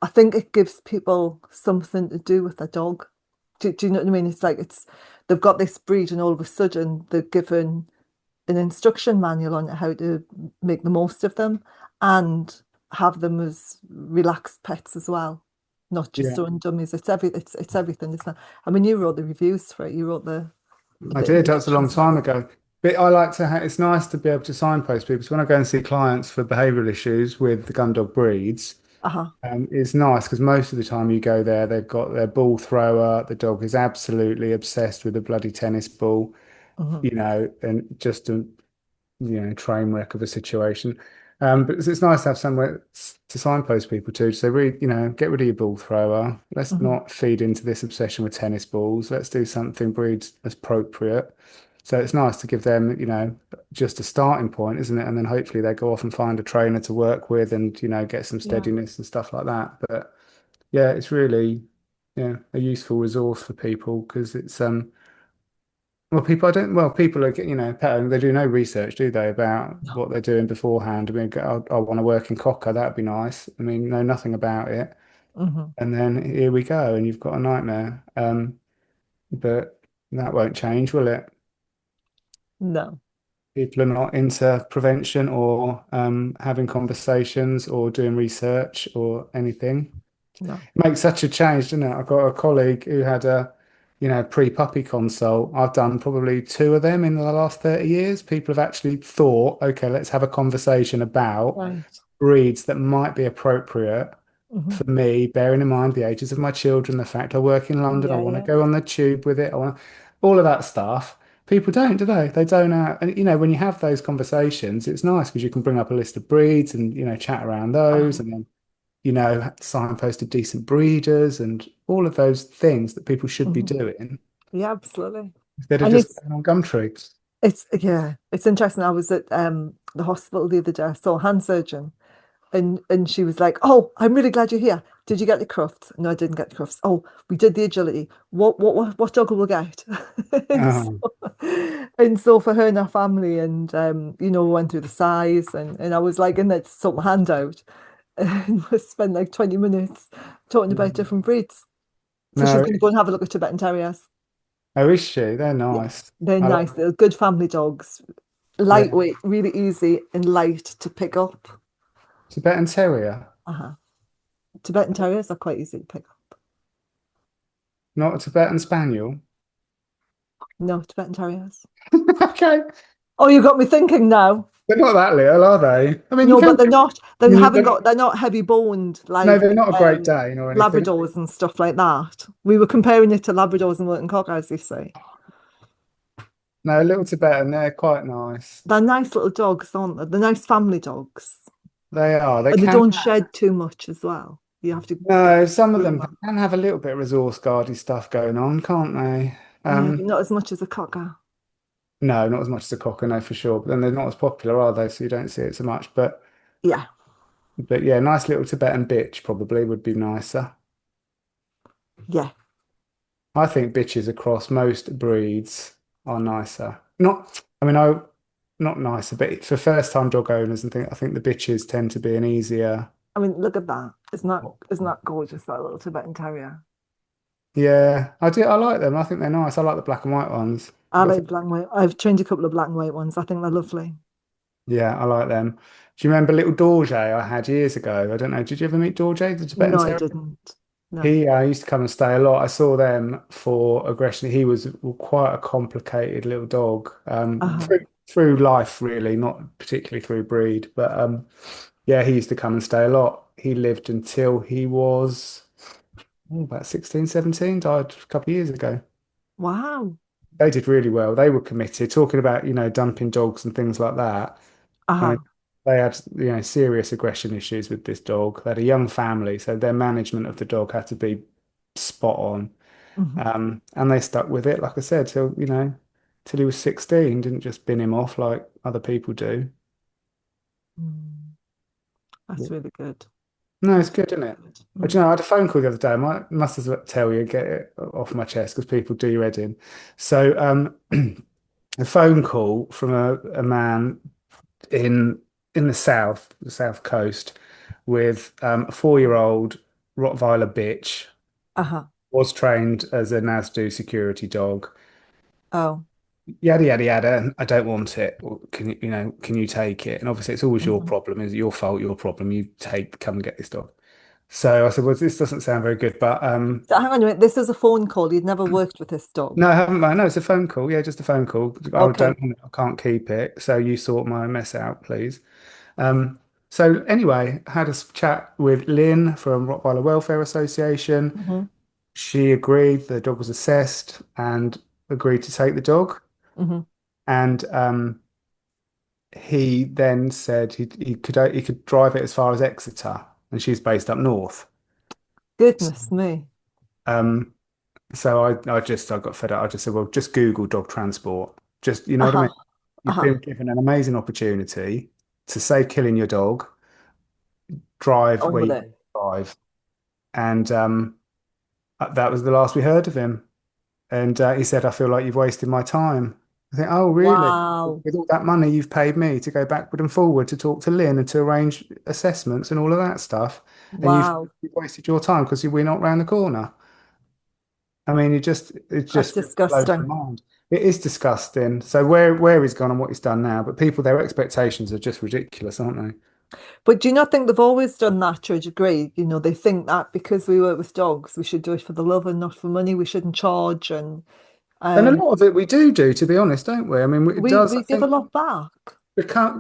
Speaker 3: I think it gives people something to do with their dog. Do you know what I mean? It's like they've got this breed and all of a sudden they're given an instruction manual on how to make the most of them and have them as relaxed pets as well, not just throwing dummies. It's everything, isn't it? I mean, you wrote the reviews for it. You wrote the
Speaker 2: I did. That was a long time ago. But I like to it's nice to be able to signpost people. So when I go and see clients for behavioural issues with the gun dog breeds, it's nice because most of the time you go there, they've got their ball thrower. The dog is absolutely obsessed with a bloody tennis ball, and just a train wreck of a situation. But it's nice to have somewhere to signpost people to say, really, get rid of your ball thrower. Let's not feed into this obsession with tennis balls. Let's do something breed appropriate. So it's nice to give them, just a starting point, isn't it? And then hopefully they go off and find a trainer to work with and, get some steadiness and stuff like that. But yeah, it's really, a useful resource for people because it's Well, people, I don't, well, people are, they do no research, do they, about
Speaker 3: No.
Speaker 2: what they're doing beforehand? I mean, I want to work in Cocker, that'd be nice. I mean, know nothing about it.
Speaker 3: Hmm.
Speaker 2: And then here we go, and you've got a nightmare. But that won't change, will it?
Speaker 3: No,
Speaker 2: People are not into prevention or having conversations or doing research or anything.
Speaker 3: no.
Speaker 2: Makes such a change, doesn't it? I've got a colleague who had a, pre-puppy consult. I've done probably two of them in the last 30 years. People have actually thought, okay, let's have a conversation about
Speaker 3: Right.
Speaker 2: breeds that might be appropriate
Speaker 3: Hmm.
Speaker 2: for me, bearing in mind the ages of my children, the fact I work in London, I
Speaker 3: Yeah,
Speaker 2: want to
Speaker 3: yeah.
Speaker 2: go on the tube with it, I want all of that stuff. People don't, do they? They don't. And when you have those conversations, it's nice because you can bring up a list of breeds and chat around those,
Speaker 3: Uh-huh.
Speaker 2: and then signposted decent breeders and all of those things that people should be
Speaker 3: Hmm.
Speaker 2: doing
Speaker 3: Yeah, absolutely.
Speaker 2: instead of
Speaker 3: And
Speaker 2: just going on Gumtree.
Speaker 3: it's interesting. I was at the hospital the other day. I saw a hand surgeon. And she was like, "Oh, I'm really glad you're here. Did you get the crufts?" No, I didn't get the crufts. Oh, we did the agility. What dog will we get? And so,
Speaker 2: Oh,
Speaker 3: and so for her and her family, and we went through the size, and I was like in there to sort my hand out, and we spent like 20 minutes talking about different breeds. So she's
Speaker 2: no.
Speaker 3: going to go and have a look at Tibetan Terriers.
Speaker 2: Oh, is she? They're
Speaker 3: Yeah,
Speaker 2: nice.
Speaker 3: they're
Speaker 2: I like,
Speaker 3: nice. They're good family dogs,
Speaker 2: yeah.
Speaker 3: lightweight, really easy and light to pick up.
Speaker 2: Tibetan Terrier,
Speaker 3: Uh-huh. Tibetan Terriers are quite easy to pick up.
Speaker 2: not a Tibetan Spaniel.
Speaker 3: No, Tibetan Terriers.
Speaker 2: Okay.
Speaker 3: Oh, you got me thinking now.
Speaker 2: They're not that little, are they? I mean, you
Speaker 3: No,
Speaker 2: can,
Speaker 3: but they're not.
Speaker 2: I
Speaker 3: They
Speaker 2: mean,
Speaker 3: haven't got. They're not heavy boned
Speaker 2: no,
Speaker 3: like
Speaker 2: they're not a Great Dane or anything.
Speaker 3: Labradors and stuff like that. We were comparing it to Labradors and Wilton Cockers, you see.
Speaker 2: No, a little Tibetan, they're quite nice.
Speaker 3: They're nice little dogs, aren't they? They're nice family dogs,
Speaker 2: They are. They
Speaker 3: and they
Speaker 2: can.
Speaker 3: don't shed too much as well. You have to
Speaker 2: No, some of
Speaker 3: groom
Speaker 2: them
Speaker 3: them.
Speaker 2: can have a little bit of resource guardy stuff going on, can't they?
Speaker 3: Yeah, but not as much as a cocker.
Speaker 2: No, not as much as a cocker, no, for sure. But then they're not as popular, are they? So you don't see it so much.
Speaker 3: Yeah,
Speaker 2: But yeah, nice little Tibetan bitch probably would be nicer.
Speaker 3: yeah.
Speaker 2: I think bitches across most breeds are nicer. Not, I mean, I not nicer, but for first-time dog owners and think I think the bitches tend to be an easier.
Speaker 3: I mean, look at that. Isn't that gorgeous, that little Tibetan Terrier?
Speaker 2: Yeah, I do. I like them. I think they're nice. I like the black and white ones.
Speaker 3: I like black and white. I've trained a couple of black and white ones. I think they're lovely.
Speaker 2: Yeah, I like them. Do you remember little Dorje I had years ago? I don't know. Did you ever meet Dorje, the Tibetan
Speaker 3: No, I
Speaker 2: Terrier?
Speaker 3: didn't. No.
Speaker 2: He used to come and stay a lot. I saw them for aggression. He was quite a complicated little dog,
Speaker 3: Uh-huh.
Speaker 2: through life, really, not particularly through breed. But yeah, he used to come and stay a lot. He lived until he was about 16, 17, died a couple of years ago.
Speaker 3: Wow.
Speaker 2: They did really well. They were committed, talking about, dumping dogs and things like that. I mean,
Speaker 3: Uh-huh.
Speaker 2: they had, serious aggression issues with this dog. They had a young family, so their management of the dog had to be spot on.
Speaker 3: Hmm.
Speaker 2: And they stuck with it, like I said, till he was 16, didn't just bin him off like other people do.
Speaker 3: Mm.
Speaker 2: Yeah.
Speaker 3: That's really good.
Speaker 2: No, it's
Speaker 3: That's
Speaker 2: good,
Speaker 3: really
Speaker 2: isn't it?
Speaker 3: good.
Speaker 2: But
Speaker 3: Mm.
Speaker 2: I had a phone call the other day. I must as well tell you, get it off my chest because people do your head in. So, a phone call from a man in in the south coast, with a 4-year-old Rottweiler bitch,
Speaker 3: Uh-huh.
Speaker 2: was trained as a NASDO security dog.
Speaker 3: Oh.
Speaker 2: Yada yada yada. I don't want it. Can you take it? And obviously, it's always your
Speaker 3: Hmm.
Speaker 2: problem. It's your fault, your problem. Come and get this dog. So I said, well, this doesn't sound very good, but
Speaker 3: So hang on a minute. This is a phone call. You'd never worked with this dog.
Speaker 2: no, I haven't. No, it's a phone call. Yeah, just a phone call.
Speaker 3: Okay.
Speaker 2: I can't keep it. So you sort my mess out, please. Um, so anyway, had a chat with Lynn from Rottweiler Welfare Association.
Speaker 3: Hmm.
Speaker 2: She agreed the dog was assessed and agreed to take the dog.
Speaker 3: Hmm.
Speaker 2: And he then said he could drive it as far as Exeter, and she's based up north.
Speaker 3: Goodness me.
Speaker 2: Um, so I got fed up. I just said, well, just Google dog transport. Just, you know what I
Speaker 3: Uh-huh.
Speaker 2: mean? You've
Speaker 3: Uh-huh.
Speaker 2: been given an amazing opportunity to save killing your dog, drive
Speaker 3: On
Speaker 2: where
Speaker 3: with
Speaker 2: you
Speaker 3: it.
Speaker 2: drive. And that was the last we heard of him. And he said, I feel like you've wasted my time. I think, oh, really?
Speaker 3: Wow.
Speaker 2: With all that money you've paid me to go backward and forward to talk to Lynn and to arrange assessments and all of that stuff, and
Speaker 3: Wow.
Speaker 2: you've wasted your time because we're not round the corner. I mean, it
Speaker 3: That's
Speaker 2: just blows
Speaker 3: disgusting.
Speaker 2: my mind. It is disgusting. So where he's gone and what he's done now, but people, their expectations are just ridiculous, aren't they?
Speaker 3: But do you not think they've always done that to a degree? You know, they think that because we work with dogs, we should do it for the love and not for money. We shouldn't charge, and
Speaker 2: And a
Speaker 3: um,
Speaker 2: lot of it we do, to be honest, don't we? I mean, it does.
Speaker 3: we
Speaker 2: I
Speaker 3: give a
Speaker 2: think
Speaker 3: lot back.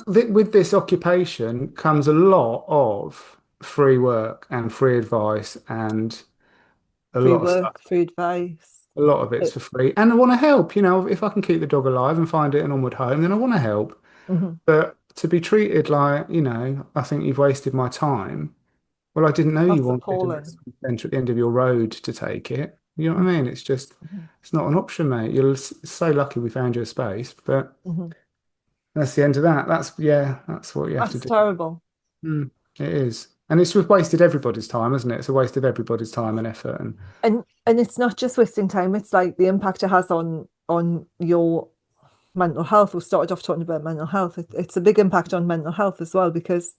Speaker 2: with this occupation comes a lot of free work and free advice and a
Speaker 3: Free
Speaker 2: lot of
Speaker 3: work,
Speaker 2: stuff.
Speaker 3: free advice.
Speaker 2: A lot of it's for free, and I want to help. You know, if I can keep the dog alive and find it an onward home, then I want to help.
Speaker 3: Mhm.
Speaker 2: But to be treated like, I think you've wasted my time. Well, I didn't know you
Speaker 3: That's
Speaker 2: wanted an
Speaker 3: appalling.
Speaker 2: accident centre at the end of your road to take it. You know what I
Speaker 3: Mhm.
Speaker 2: mean? It's just,
Speaker 3: Mhm.
Speaker 2: it's not an option, mate. You're so lucky we found you a space, but
Speaker 3: Mhm.
Speaker 2: that's the end of that. That's what you have to
Speaker 3: That's
Speaker 2: do.
Speaker 3: terrible.
Speaker 2: Mm, it is. And it's just wasted everybody's time, isn't it? It's a waste of everybody's time and effort. And
Speaker 3: And it's not just wasting time, it's like the impact it has on your mental health. We started off talking about mental health. It's a big impact on mental health as well because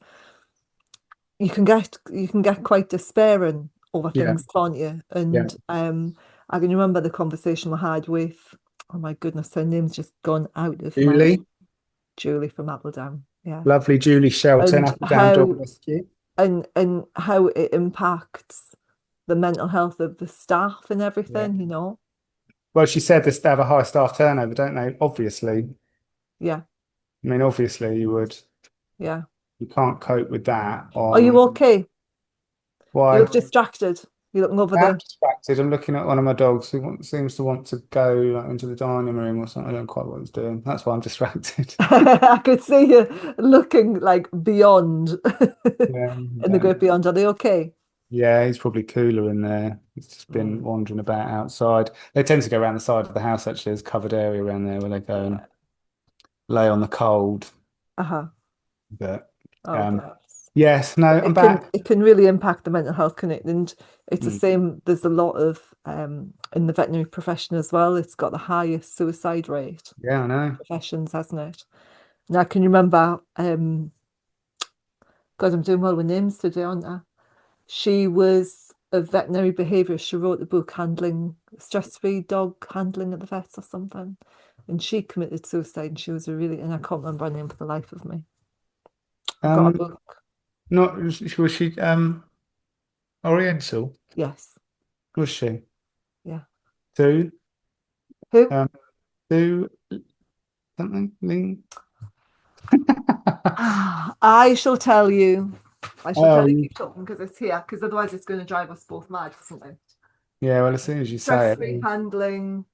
Speaker 3: you can get quite despairing over
Speaker 2: yeah,
Speaker 3: things, can't you?
Speaker 2: yeah.
Speaker 3: And I can remember the conversation we had with, oh my goodness, her name's just gone out of my
Speaker 2: Julie,
Speaker 3: Julie from Appledown. Yeah.
Speaker 2: lovely Julie Shelton,
Speaker 3: And
Speaker 2: Appledown Dog Rescue.
Speaker 3: and how it impacts the mental health of the staff and
Speaker 2: Yeah.
Speaker 3: everything, you know?
Speaker 2: Well, she said this they have a high staff turnover, don't they? Obviously.
Speaker 3: Yeah,
Speaker 2: I mean, obviously you would.
Speaker 3: yeah.
Speaker 2: You can't cope with that
Speaker 3: Are you
Speaker 2: on
Speaker 3: okay? You
Speaker 2: why?
Speaker 3: look distracted. You're looking over
Speaker 2: I'm
Speaker 3: the
Speaker 2: distracted. I'm looking at one of my dogs who seems to want to go like, into the dining room or something. I don't know quite what he's doing. That's why I'm distracted.
Speaker 3: I could see you looking like beyond
Speaker 2: Yeah,
Speaker 3: in the great beyond. Are they okay?
Speaker 2: yeah, he's probably cooler in there. He's just been
Speaker 3: Mm.
Speaker 2: wandering about outside. They tend to go around the side of the house, actually. There's a covered area around there where they go and
Speaker 3: Yeah.
Speaker 2: lay on the cold.
Speaker 3: Uh-huh.
Speaker 2: But
Speaker 3: Oh, bless.
Speaker 2: yes, no, I'm back.
Speaker 3: It can really impact the mental health, can it? And it's the
Speaker 2: Mm,
Speaker 3: same. There's a lot of in the veterinary profession as well. It's got the highest suicide rate
Speaker 2: yeah, I know.
Speaker 3: professions, hasn't it? Now I can remember God, I'm doing well with names today, aren't I? She was a veterinary behaviourist. She wrote the book Handling Stress-Free Dog Handling at the Vets or something. And she committed suicide and she was and I can't remember her name for the life of me. I've got a
Speaker 2: Um,
Speaker 3: book.
Speaker 2: not was she Oriental?
Speaker 3: Yes.
Speaker 2: Was she?
Speaker 3: Yeah.
Speaker 2: Sue?
Speaker 3: Who?
Speaker 2: Um, Sue something? Ling?
Speaker 3: I shall tell you. I shall tell you,
Speaker 2: Oh,
Speaker 3: keep talking because it's here, because otherwise it's going to drive us both mad, isn't it?
Speaker 2: yeah. Well, as soon as you say it,
Speaker 3: Stress-free handling,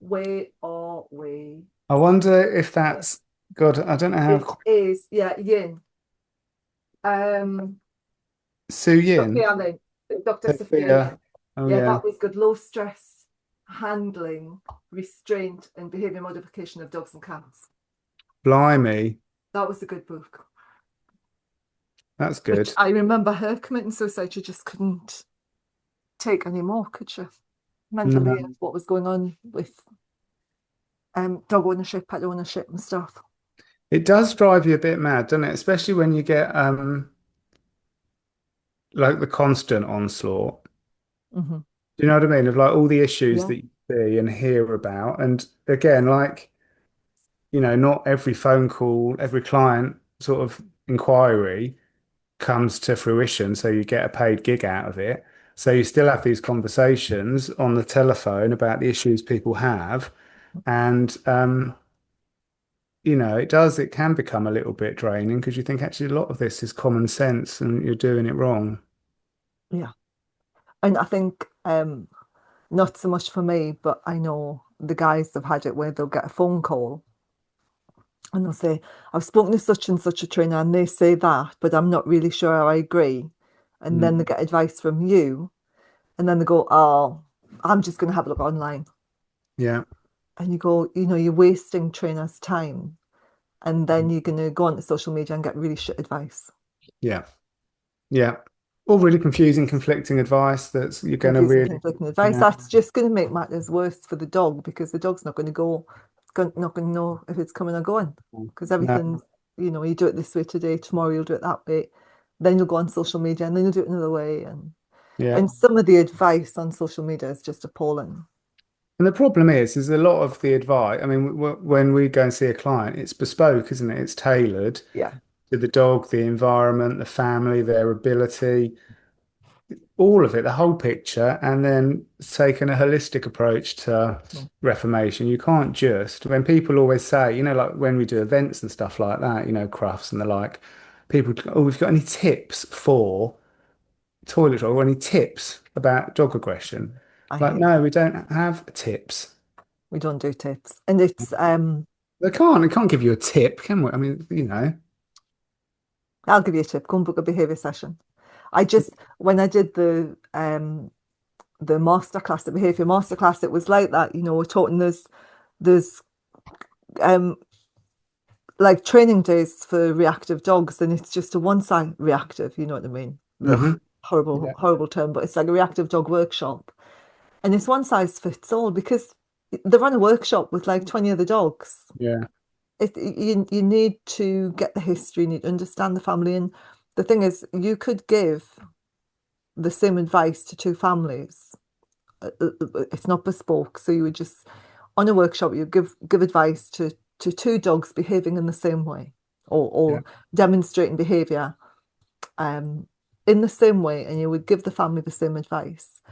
Speaker 3: where are we?
Speaker 2: I wonder if that's God. I don't know
Speaker 3: It
Speaker 2: how
Speaker 3: is, yeah, Yin. Um,
Speaker 2: Sue Yin.
Speaker 3: Sophia Lin, Dr. Sophia
Speaker 2: Sophia.
Speaker 3: Lin.
Speaker 2: Oh
Speaker 3: Yeah,
Speaker 2: yeah.
Speaker 3: that was good. Low stress handling, restraint, and behavior modification of dogs and cats.
Speaker 2: Blimey,
Speaker 3: That was a good book.
Speaker 2: that's
Speaker 3: Which
Speaker 2: good.
Speaker 3: I remember her committing suicide. She just couldn't take any more, could she? Mentally,
Speaker 2: No.
Speaker 3: what was going on with dog ownership, pet ownership, and stuff.
Speaker 2: It does drive you a bit mad, doesn't it? Especially when you get like the constant onslaught.
Speaker 3: Hmm.
Speaker 2: Do you know what I mean? Of like all the issues
Speaker 3: Yeah,
Speaker 2: that you see and hear about. And again, like, not every phone call, every client sort of inquiry comes to fruition. So you get a paid gig out of it. So you still have these conversations on the telephone about the issues people have. And it can become a little bit draining because you think actually a lot of this is common sense and you're doing it wrong.
Speaker 3: yeah. And I think not so much for me, but I know the guys have had it where they'll get a phone call and they'll say, I've spoken to such and such a trainer and they say that, but I'm not really sure I agree. And then they
Speaker 2: Mm.
Speaker 3: get advice from you and then they go, oh, I'm just going to have a look online.
Speaker 2: Yeah.
Speaker 3: And you go, you're wasting trainers' time. And then you're going to go onto social media and get really shit advice.
Speaker 2: Yeah. Yeah. All really confusing, conflicting advice that's you're going to
Speaker 3: Confusing,
Speaker 2: really,
Speaker 3: conflicting
Speaker 2: you
Speaker 3: advice.
Speaker 2: know,
Speaker 3: That's just going to make matters worse for the dog because the dog's not going to go, not going to know if it's coming or going because
Speaker 2: no,
Speaker 3: everything's, you do it this way today, tomorrow you'll do it that way. Then you'll go on social media and then you'll do it another way.
Speaker 2: yeah.
Speaker 3: And some of the advice on social media is just appalling.
Speaker 2: And the problem is a lot of the advice. I mean, when we go and see a client, it's bespoke, isn't it? It's tailored
Speaker 3: Yeah.
Speaker 2: to the dog, the environment, the family, their ability, all of it, the whole picture, and then taking a holistic approach to
Speaker 3: Mm.
Speaker 2: reformation. You can't just, when people always say, like when we do events and stuff like that, crafts and the like, people, oh, we've got any tips for toilet roll or any tips about dog aggression?
Speaker 3: I
Speaker 2: Like,
Speaker 3: hate
Speaker 2: no,
Speaker 3: that.
Speaker 2: we don't have tips.
Speaker 3: We don't do tips. And it's
Speaker 2: They can't give you a tip, can we? I mean,
Speaker 3: I'll give you a tip. Go and book a behavior session. I just when I did the masterclass, the behavior masterclass, it was like that, we're talking there's um like training days for reactive dogs, and it's just a one side reactive, you know what I mean? Ugh,
Speaker 2: hmm
Speaker 3: horrible,
Speaker 2: yeah,
Speaker 3: horrible term, but it's like a reactive dog workshop. And it's one size fits all because they run a workshop with like 20 other dogs.
Speaker 2: yeah,
Speaker 3: You need to get the history, you need to understand the family. And the thing is, you could give the same advice to two families. It's not bespoke. So you would just on a workshop, you give advice to two dogs behaving in the same way
Speaker 2: yeah,
Speaker 3: or demonstrating behavior in the same way, and you would give the family the same advice.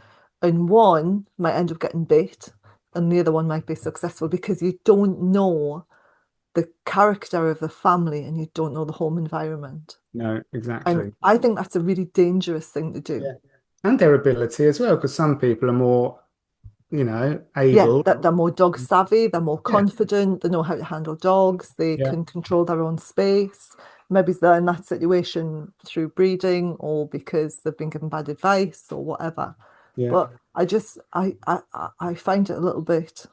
Speaker 3: And one might end up getting bit, and the other one might be successful because you don't know the character of the family and you don't know the home environment.
Speaker 2: no,
Speaker 3: And
Speaker 2: exactly.
Speaker 3: I think that's a really dangerous thing to do.
Speaker 2: Yeah. And their ability as well, because some people are more,
Speaker 3: Yeah,
Speaker 2: able.
Speaker 3: that they're more dog savvy, they're more
Speaker 2: Yeah,
Speaker 3: confident, they know how to handle dogs, they
Speaker 2: yeah,
Speaker 3: can control their own space. Maybe they're in that situation through breeding or because they've been given bad advice or whatever.
Speaker 2: yeah,
Speaker 3: But I find it a little bit,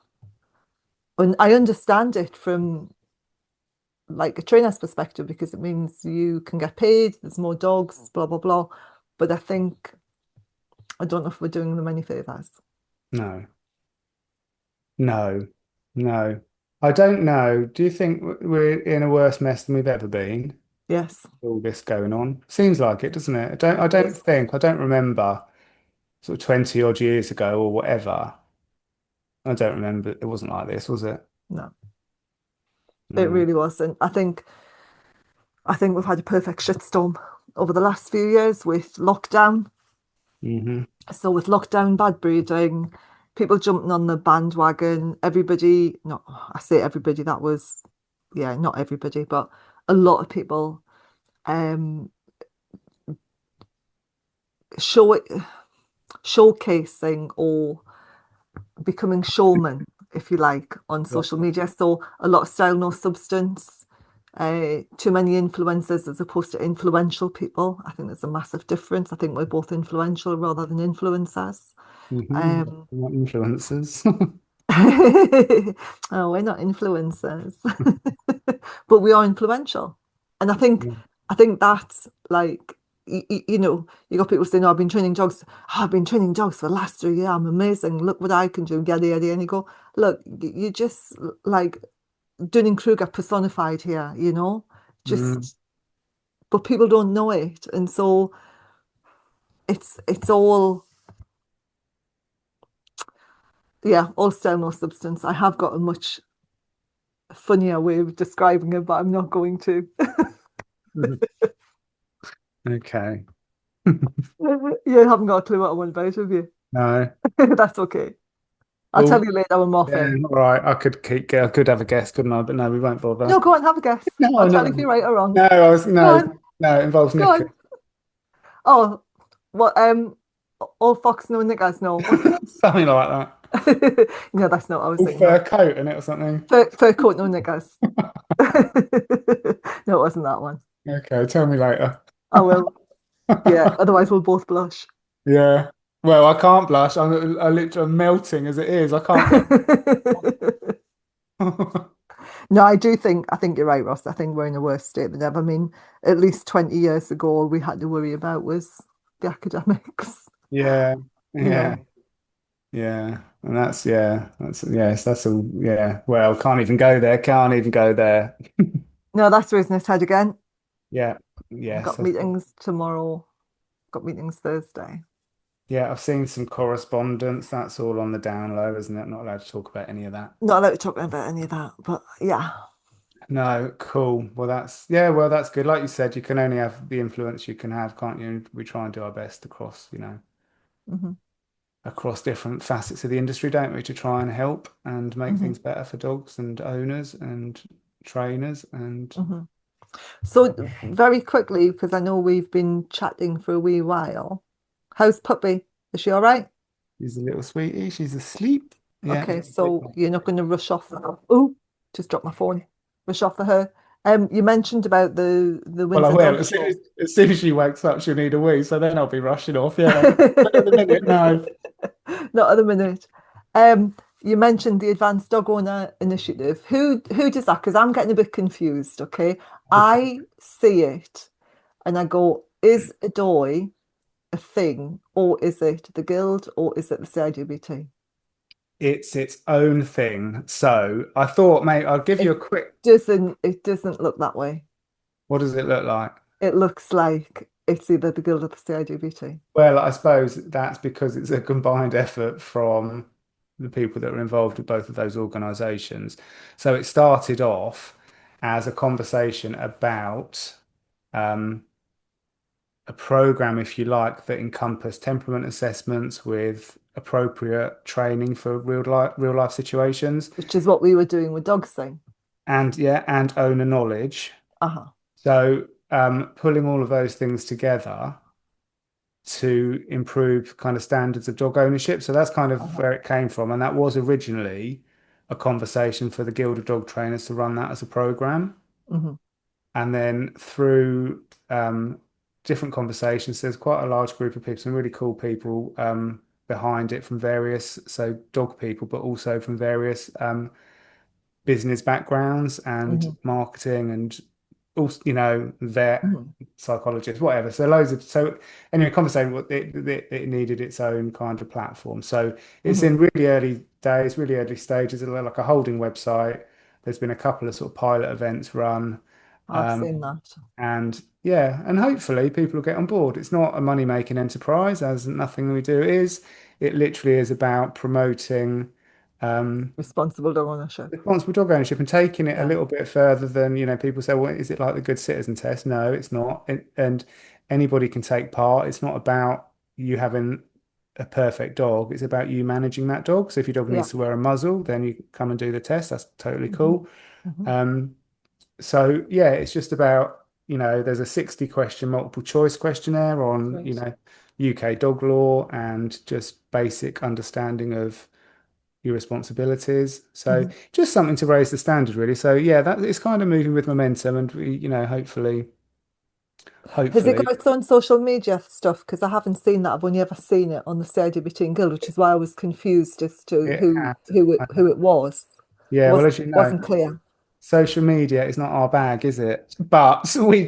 Speaker 3: and I understand it from like a trainer's perspective because it means you can get paid, there's more dogs, blah blah blah. But I don't know if we're doing them any favors.
Speaker 2: no, no, no. I don't know. Do you think we're in a worse mess than we've ever been?
Speaker 3: Yes,
Speaker 2: All this going on. Seems like it, doesn't it? I
Speaker 3: it
Speaker 2: don't
Speaker 3: does.
Speaker 2: think, I don't remember sort of 20 odd years ago or whatever. I don't remember. It wasn't like this, was it?
Speaker 3: No, it
Speaker 2: No.
Speaker 3: really wasn't. I think we've had a perfect shitstorm over the last few years with lockdown.
Speaker 2: hmm
Speaker 3: So with lockdown, bad breeding, people jumping on the bandwagon, everybody, no, I say everybody, that was, yeah, not everybody, but a lot of people um show showcasing or becoming showman, if you like, on
Speaker 2: Yeah.
Speaker 3: social media. So a lot of style, no substance, too many influencers as opposed to influential people. I think there's a massive difference. I think we're both influential rather than influencers. Um,
Speaker 2: Not influencers.
Speaker 3: oh, we're not influencers, but we are influential. And I think that's like you got people saying, "Oh, I've been training dogs. Oh, I've been training dogs for the last 3 years. I'm amazing. Look what I can do." Yada yada. And you go, "Look, you just like Dunning-Kruger personified here.
Speaker 2: Mm,
Speaker 3: Just but people don't know it, and so it's all yeah, all style, no substance. I have got a much funnier way of describing it, but I'm not going to.
Speaker 2: okay.
Speaker 3: You haven't got a clue what I'm on about, have you?
Speaker 2: No.
Speaker 3: That's okay. I'll tell
Speaker 2: Well,
Speaker 3: you later when I'm off
Speaker 2: yeah,
Speaker 3: air.
Speaker 2: all right. I could have a guess, couldn't I? But no, we won't bother.
Speaker 3: No, go on, have a guess.
Speaker 2: No,
Speaker 3: I'll
Speaker 2: no,
Speaker 3: tell you if you're right or wrong.
Speaker 2: no.
Speaker 3: Go on,
Speaker 2: No. It involves
Speaker 3: go
Speaker 2: knickers.
Speaker 3: on. Oh, what? All fox, no knickers, no.
Speaker 2: Something like that.
Speaker 3: No, that's not what I was
Speaker 2: All
Speaker 3: thinking
Speaker 2: fur
Speaker 3: of.
Speaker 2: coat in it or something.
Speaker 3: Fur coat, no knickers. No, it wasn't that one.
Speaker 2: Okay, tell me later.
Speaker 3: I will. Yeah, otherwise we'll both blush.
Speaker 2: Yeah. Well, I can't blush. I'm melting as it is. I can't blush.
Speaker 3: No, I think you're right, Ross. I think we're in a worse state than ever. I mean, at least 20 years ago, all we had to worry about was the academics.
Speaker 2: Yeah,
Speaker 3: You
Speaker 2: yeah,
Speaker 3: know.
Speaker 2: yeah. And yes, that's all. Yeah. Well, can't even go there. Can't even go there.
Speaker 3: No, that's raising its head again.
Speaker 2: Yeah.
Speaker 3: I've
Speaker 2: Yes.
Speaker 3: got meetings tomorrow. Got meetings Thursday.
Speaker 2: Yeah, I've seen some correspondence. That's all on the down low, isn't it? Not allowed to talk about any of that.
Speaker 3: Not allowed to talk about any of that, but yeah.
Speaker 2: No, cool. Well, that's good. Like you said, you can only have the influence you can have, can't you? And we try and do our best across,
Speaker 3: Hmm.
Speaker 2: across different facets of the industry, don't we, to try and help and make
Speaker 3: Hmm.
Speaker 2: things better for dogs and owners and trainers and
Speaker 3: Hmm. So very quickly, because I know we've been chatting for a wee while. How's Puppy? Is she all right?
Speaker 2: she's a little sweetie. She's asleep. Yeah.
Speaker 3: Okay, so you're not going to rush off. Oh, just dropped my phone. Rush off for her. You mentioned about the
Speaker 2: Well, I
Speaker 3: Windsor
Speaker 2: will.
Speaker 3: Dog Show.
Speaker 2: As soon as she wakes up, she'll need a wee. So then I'll be rushing off. Yeah. But at the minute, no.
Speaker 3: Not at the minute. You mentioned the Advanced Dog Owner Initiative. Who does that? Because I'm getting a bit confused. Okay,
Speaker 2: Okay.
Speaker 3: I see it and I go, is a doy a thing, or is it the Guild, or is it the CIGBT?
Speaker 2: It's its own thing. So I thought, mate, I'll give you a
Speaker 3: It
Speaker 2: quick.
Speaker 3: doesn't look that way.
Speaker 2: What does it look like?
Speaker 3: It looks like it's either the Guild or the CIGBT.
Speaker 2: Well, I suppose that's because it's a combined effort from the people that are involved with both of those organisations. So it started off as a conversation about um, a program, if you like, that encompassed temperament assessments with appropriate training for real life situations,
Speaker 3: Which is what we were doing with Dog Thing.
Speaker 2: and yeah, and owner knowledge.
Speaker 3: Uh-huh.
Speaker 2: So pulling all of those things together to improve kind of standards of dog ownership. So that's kind of
Speaker 3: Uh-huh.
Speaker 2: where it came from. And that was originally a conversation for the Guild of Dog Trainers to run that as a program.
Speaker 3: Hmm.
Speaker 2: And then through different conversations, there's quite a large group of people, some really cool people behind it from various, so dog people, but also from various business backgrounds and
Speaker 3: Hmm.
Speaker 2: marketing and also, vet,
Speaker 3: Hmm.
Speaker 2: psychologists, whatever. So loads of so anyway, conversation it needed its own kind of platform. So it's
Speaker 3: Hmm.
Speaker 2: in really early days, really early stages, like a holding website. There's been a couple of sort of pilot events run.
Speaker 3: I've
Speaker 2: Um,
Speaker 3: seen that.
Speaker 2: and yeah, and hopefully people will get on board. It's not a money-making enterprise, as nothing we do is. It literally is about promoting um,
Speaker 3: Responsible dog ownership.
Speaker 2: responsible dog ownership and taking it a
Speaker 3: Yeah.
Speaker 2: little bit further than, people say, well, is it like the good citizen test? No, it's not. And anybody can take part. It's not about you having a perfect dog. It's about you managing that dog. So if your dog
Speaker 3: Yeah.
Speaker 2: needs to wear a muzzle, then you come and do the test. That's totally
Speaker 3: Hmm.
Speaker 2: cool.
Speaker 3: Hmm.
Speaker 2: Um, so yeah, it's just about, there's a 60 question multiple choice questionnaire on,
Speaker 3: Great.
Speaker 2: UK dog law and just basic understanding of your responsibilities. So
Speaker 3: Hmm.
Speaker 2: just something to raise the standard really. So yeah, that it's kind of moving with momentum and we,
Speaker 3: Has it
Speaker 2: hopefully
Speaker 3: got its own social media stuff? Because I haven't seen that. I've only ever seen it on the CIGBT and Guild, which is why I was confused as to
Speaker 2: it
Speaker 3: who
Speaker 2: had,
Speaker 3: who it who it was.
Speaker 2: yeah, well, as you know,
Speaker 3: Wasn't clear.
Speaker 2: social media is not our bag, is it? But we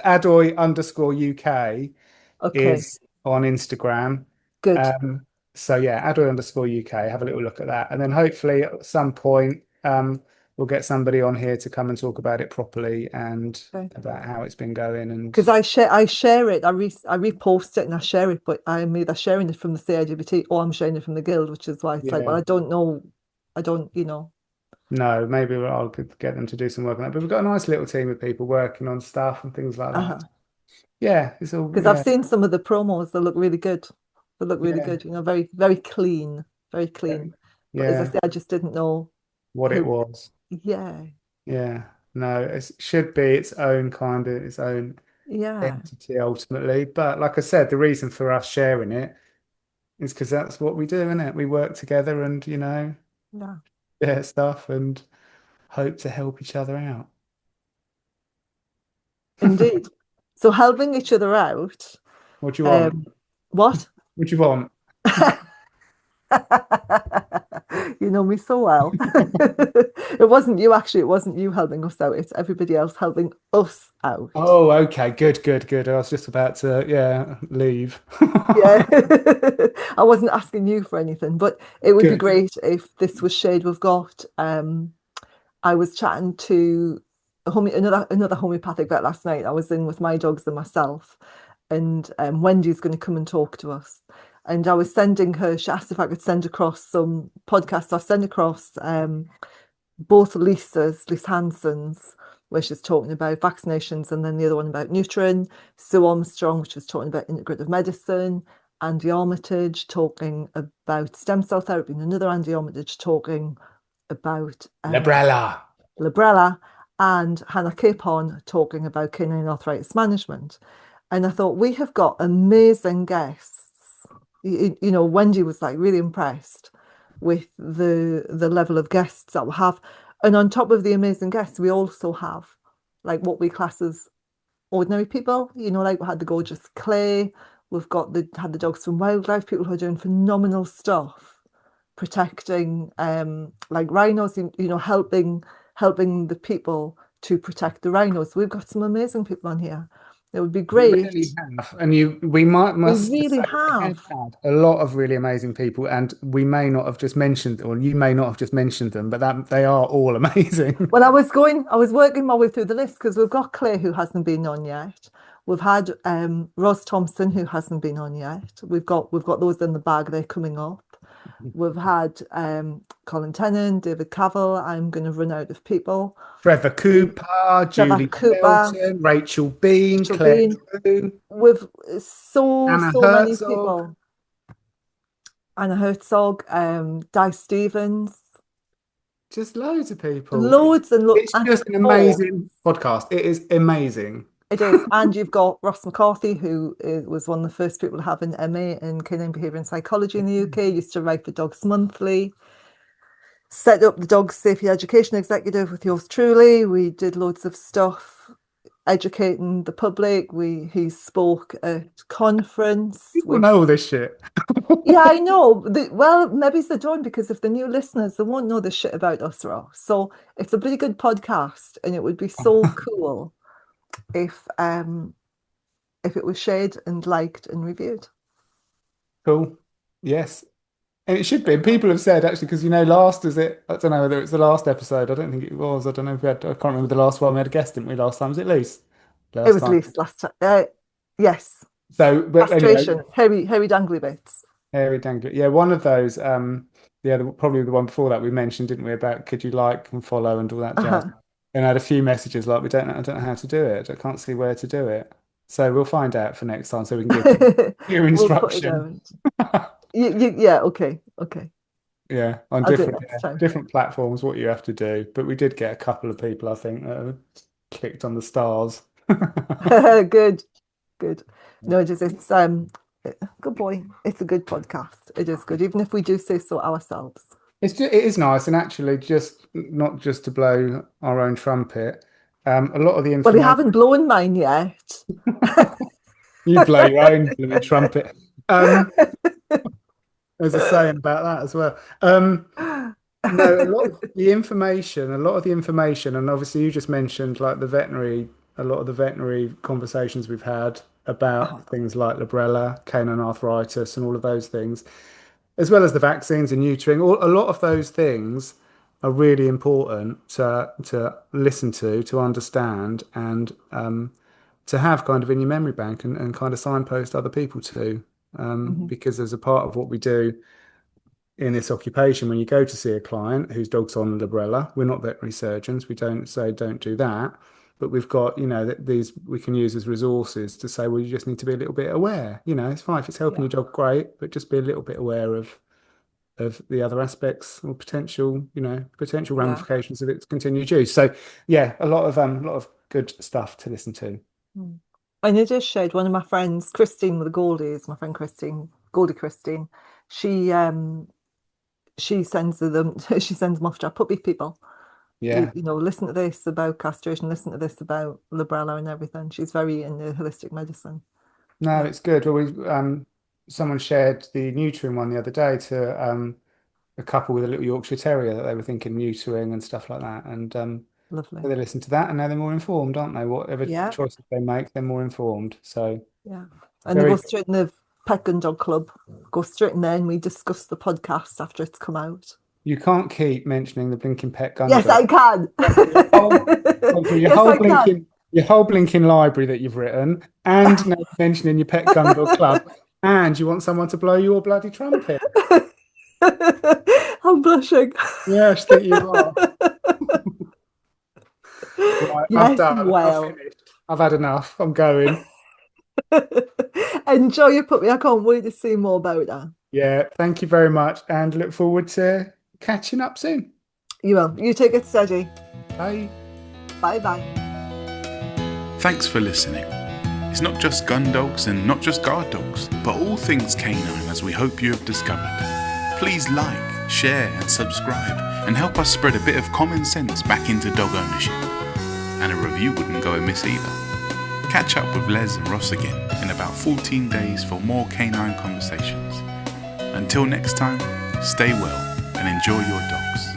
Speaker 2: Adoy underscore UK
Speaker 3: Okay,
Speaker 2: is on Instagram.
Speaker 3: good.
Speaker 2: Um, so yeah, Adoy underscore UK, have a little look at that. And then hopefully at some point, we'll get somebody on here to come and talk about it properly and
Speaker 3: Okay.
Speaker 2: about how it's been going. And
Speaker 3: Because I share it, I repost it and I share it, but I'm either sharing it from the CIGBT or I'm sharing it from the Guild, which is why it's like, well,
Speaker 2: yeah,
Speaker 3: I don't know, I don't.
Speaker 2: no, maybe I'll get them to do some work on that. But we've got a nice little team of people working on stuff and things like that.
Speaker 3: Uh-huh.
Speaker 2: Yeah, it's all,
Speaker 3: Because I've
Speaker 2: yeah,
Speaker 3: seen some of the promos, they look really good. They look really
Speaker 2: yeah,
Speaker 3: good, very, very clean, very clean. But as I
Speaker 2: yeah,
Speaker 3: say, I just didn't know
Speaker 2: what it
Speaker 3: who.
Speaker 2: was.
Speaker 3: Yeah,
Speaker 2: Yeah, no, it should be its own kind of its own
Speaker 3: yeah,
Speaker 2: entity ultimately. But like I said, the reason for us sharing it is because that's what we do, isn't it? We work together and,
Speaker 3: yeah,
Speaker 2: share stuff and hope to help each other out.
Speaker 3: indeed. So helping each other out.
Speaker 2: What do you want?
Speaker 3: Um, what?
Speaker 2: What do you want?
Speaker 3: You know me so well. It wasn't you, actually. It wasn't you helping us out. It's everybody else helping us out.
Speaker 2: Oh, okay. Good, good, good. I was just about to, yeah, leave.
Speaker 3: Yeah. I wasn't asking you for anything, but it would be
Speaker 2: Good.
Speaker 3: great if this was shared. We've got I was chatting to another homeopathic vet last night. I was in with my dogs and myself, and Wendy's going to come and talk to us. And I was sending her. She asked if I could send across some podcasts. I've sent across both Lisa Hanson's, where she's talking about vaccinations, and then the other one about neutering. Sue Armstrong, which was talking about integrative medicine. Andy Armitage talking about stem cell therapy, and another Andy Armitage talking about
Speaker 2: Labrella.
Speaker 3: Librella, and Hannah Capon talking about canine arthritis management. And I thought, we have got amazing guests. You know, Wendy was like really impressed with the level of guests that we have. And on top of the amazing guests, we also have like what we class as ordinary people. You know, like we had the gorgeous Clay, we've got had the dogs from wildlife, people who are doing phenomenal stuff, protecting like rhinos, you know, helping the people to protect the rhinos. We've got some amazing people on here. It would be
Speaker 2: We
Speaker 3: great.
Speaker 2: really have, and we must
Speaker 3: We really
Speaker 2: say we have
Speaker 3: have.
Speaker 2: had a lot of really amazing people, and we may not have just mentioned, or you may not have just mentioned them, but that they are all amazing.
Speaker 3: Well, I was working my way through the list because we've got Claire who hasn't been on yet. We've had Ross Thompson who hasn't been on yet. We've got those in the bag. They're coming up. We've had Colin Tennant, David Cavill. I'm going to run out of people.
Speaker 2: Trevor Cooper,
Speaker 3: Trevor
Speaker 2: Julie
Speaker 3: Cooper,
Speaker 2: Shelton, Rachel Bean,
Speaker 3: Rachel
Speaker 2: Claire
Speaker 3: Bean.
Speaker 2: Drew,
Speaker 3: With so
Speaker 2: Anna
Speaker 3: many
Speaker 2: Herzog.
Speaker 3: people. Anna Herzog, Di Stevens,
Speaker 2: Just loads of people.
Speaker 3: loads and loads.
Speaker 2: It's
Speaker 3: And
Speaker 2: just an amazing podcast. It is amazing.
Speaker 3: it is. And you've got Ross McCarthy, who was one of the first people to have an MA in canine behaviour and psychology in the UK, used to write for Dogs Monthly, set up the Dog Safety Education Executive with yours truly. We did loads of stuff educating the public. He spoke at conference.
Speaker 2: People know all this shit.
Speaker 3: Yeah, I know. Well, maybe it's the dawn, because if the new listeners, they won't know this shit about us, Ross. So it's a pretty good podcast, and it would be so cool if it was shared and liked and reviewed.
Speaker 2: Cool. Yes. And it should be. And people have said actually, because last is it? I don't know whether it's the last episode. I don't think it was. I don't know if we had. I can't remember the last one. We had a guest, didn't we? Last time was it Lise?
Speaker 3: It
Speaker 2: Last
Speaker 3: was
Speaker 2: time.
Speaker 3: Lise last time. Yes.
Speaker 2: So, but anyway,
Speaker 3: Castration, hairy dangly bits.
Speaker 2: Harry Dangler. Yeah, one of those. Probably the one before that we mentioned, didn't we? About could you like and follow and all that jazz.
Speaker 3: Uh-huh.
Speaker 2: And I had a few messages like, we don't know. I don't know how to do it. I can't see where to do it. So we'll find out for next time, so we can give your
Speaker 3: We'll put it
Speaker 2: instruction.
Speaker 3: out. Yeah, okay.
Speaker 2: Yeah, on
Speaker 3: I'll do it next time.
Speaker 2: different platforms, what you have to do. But we did get a couple of people, I think, that have clicked on the stars.
Speaker 3: Good. No, it's good boy. It's a good podcast. It is good, even if we do say so ourselves.
Speaker 2: It is nice, and actually, just not just to blow our own trumpet. A lot of the
Speaker 3: Well, you
Speaker 2: information
Speaker 3: haven't blown mine yet.
Speaker 2: you blow your own blooming trumpet. There's a saying about that as well. No, a lot of the information, and obviously you just mentioned like a lot of the veterinary conversations we've had about things like Librella, canine arthritis, and all of those things, as well as the vaccines and neutering. A lot of those things are really important to listen to understand, and to have kind of in your memory bank and kind of signpost other people to, because as a part of what we do in this occupation, when you go to see a client whose dog's on Librella, we're not veterinary surgeons. We don't say don't do that, but we've got these we can use as resources to say, well, you just need to be a little bit aware. It's fine if it's helping your dog, great, but just be a little bit aware of the other aspects or potential ramifications of its continued use. So yeah, a lot of good stuff to listen to.
Speaker 3: And I just shared one of my friends, Christine with the Goldies, my friend Christine, Goldie Christine. She sends them off to our puppy people.
Speaker 2: Yeah.
Speaker 3: Listen to this about castration, listen to this about Librella and everything. She's very into holistic medicine.
Speaker 2: No, it's good. Well, someone shared the neutering one the other day to a couple with a little Yorkshire Terrier that they were thinking neutering and stuff like that. And
Speaker 3: Lovely.
Speaker 2: so they listened to that, and now they're more informed, aren't they? Whatever
Speaker 3: Yeah.
Speaker 2: choices they make, they're more informed. So
Speaker 3: yeah, and they go straight in the Pet Gundog Club. Go straight in there, and we discuss the podcast after it's come out.
Speaker 2: You can't keep mentioning the blinking Pet Gundog.
Speaker 3: Yes, I can.
Speaker 2: Your whole blinking library that you've written, and now mentioning your Pet Gundog Club, and you want someone to blow your bloody trumpet.
Speaker 3: I'm blushing.
Speaker 2: Yeah, I think you are. Right,
Speaker 3: yes,
Speaker 2: I'm done.
Speaker 3: well.
Speaker 2: I've finished. I've had enough. I'm going.
Speaker 3: Enjoy your puppy. I can't wait to see more about that.
Speaker 2: Yeah, thank you very much, and look forward to catching up soon.
Speaker 3: You will. You take it steady.
Speaker 2: Bye.
Speaker 3: Bye-bye.
Speaker 1: Thanks for listening. It's not just gun dogs and not just guard dogs, but all things canine, as we hope you have discovered. Please like, share and subscribe, and help us spread a bit of common sense back into dog ownership. And a review wouldn't go amiss either. Catch up with Les and Ross again in about 14 days for more canine conversations. Until next time, stay well and enjoy your dogs.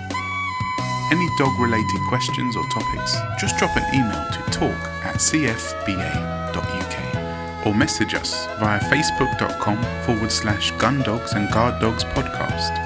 Speaker 1: Any dog-related questions or topics, just drop an email to talk@cfba.uk or message us via facebook.com/Gundogs and Guard Dogs podcast.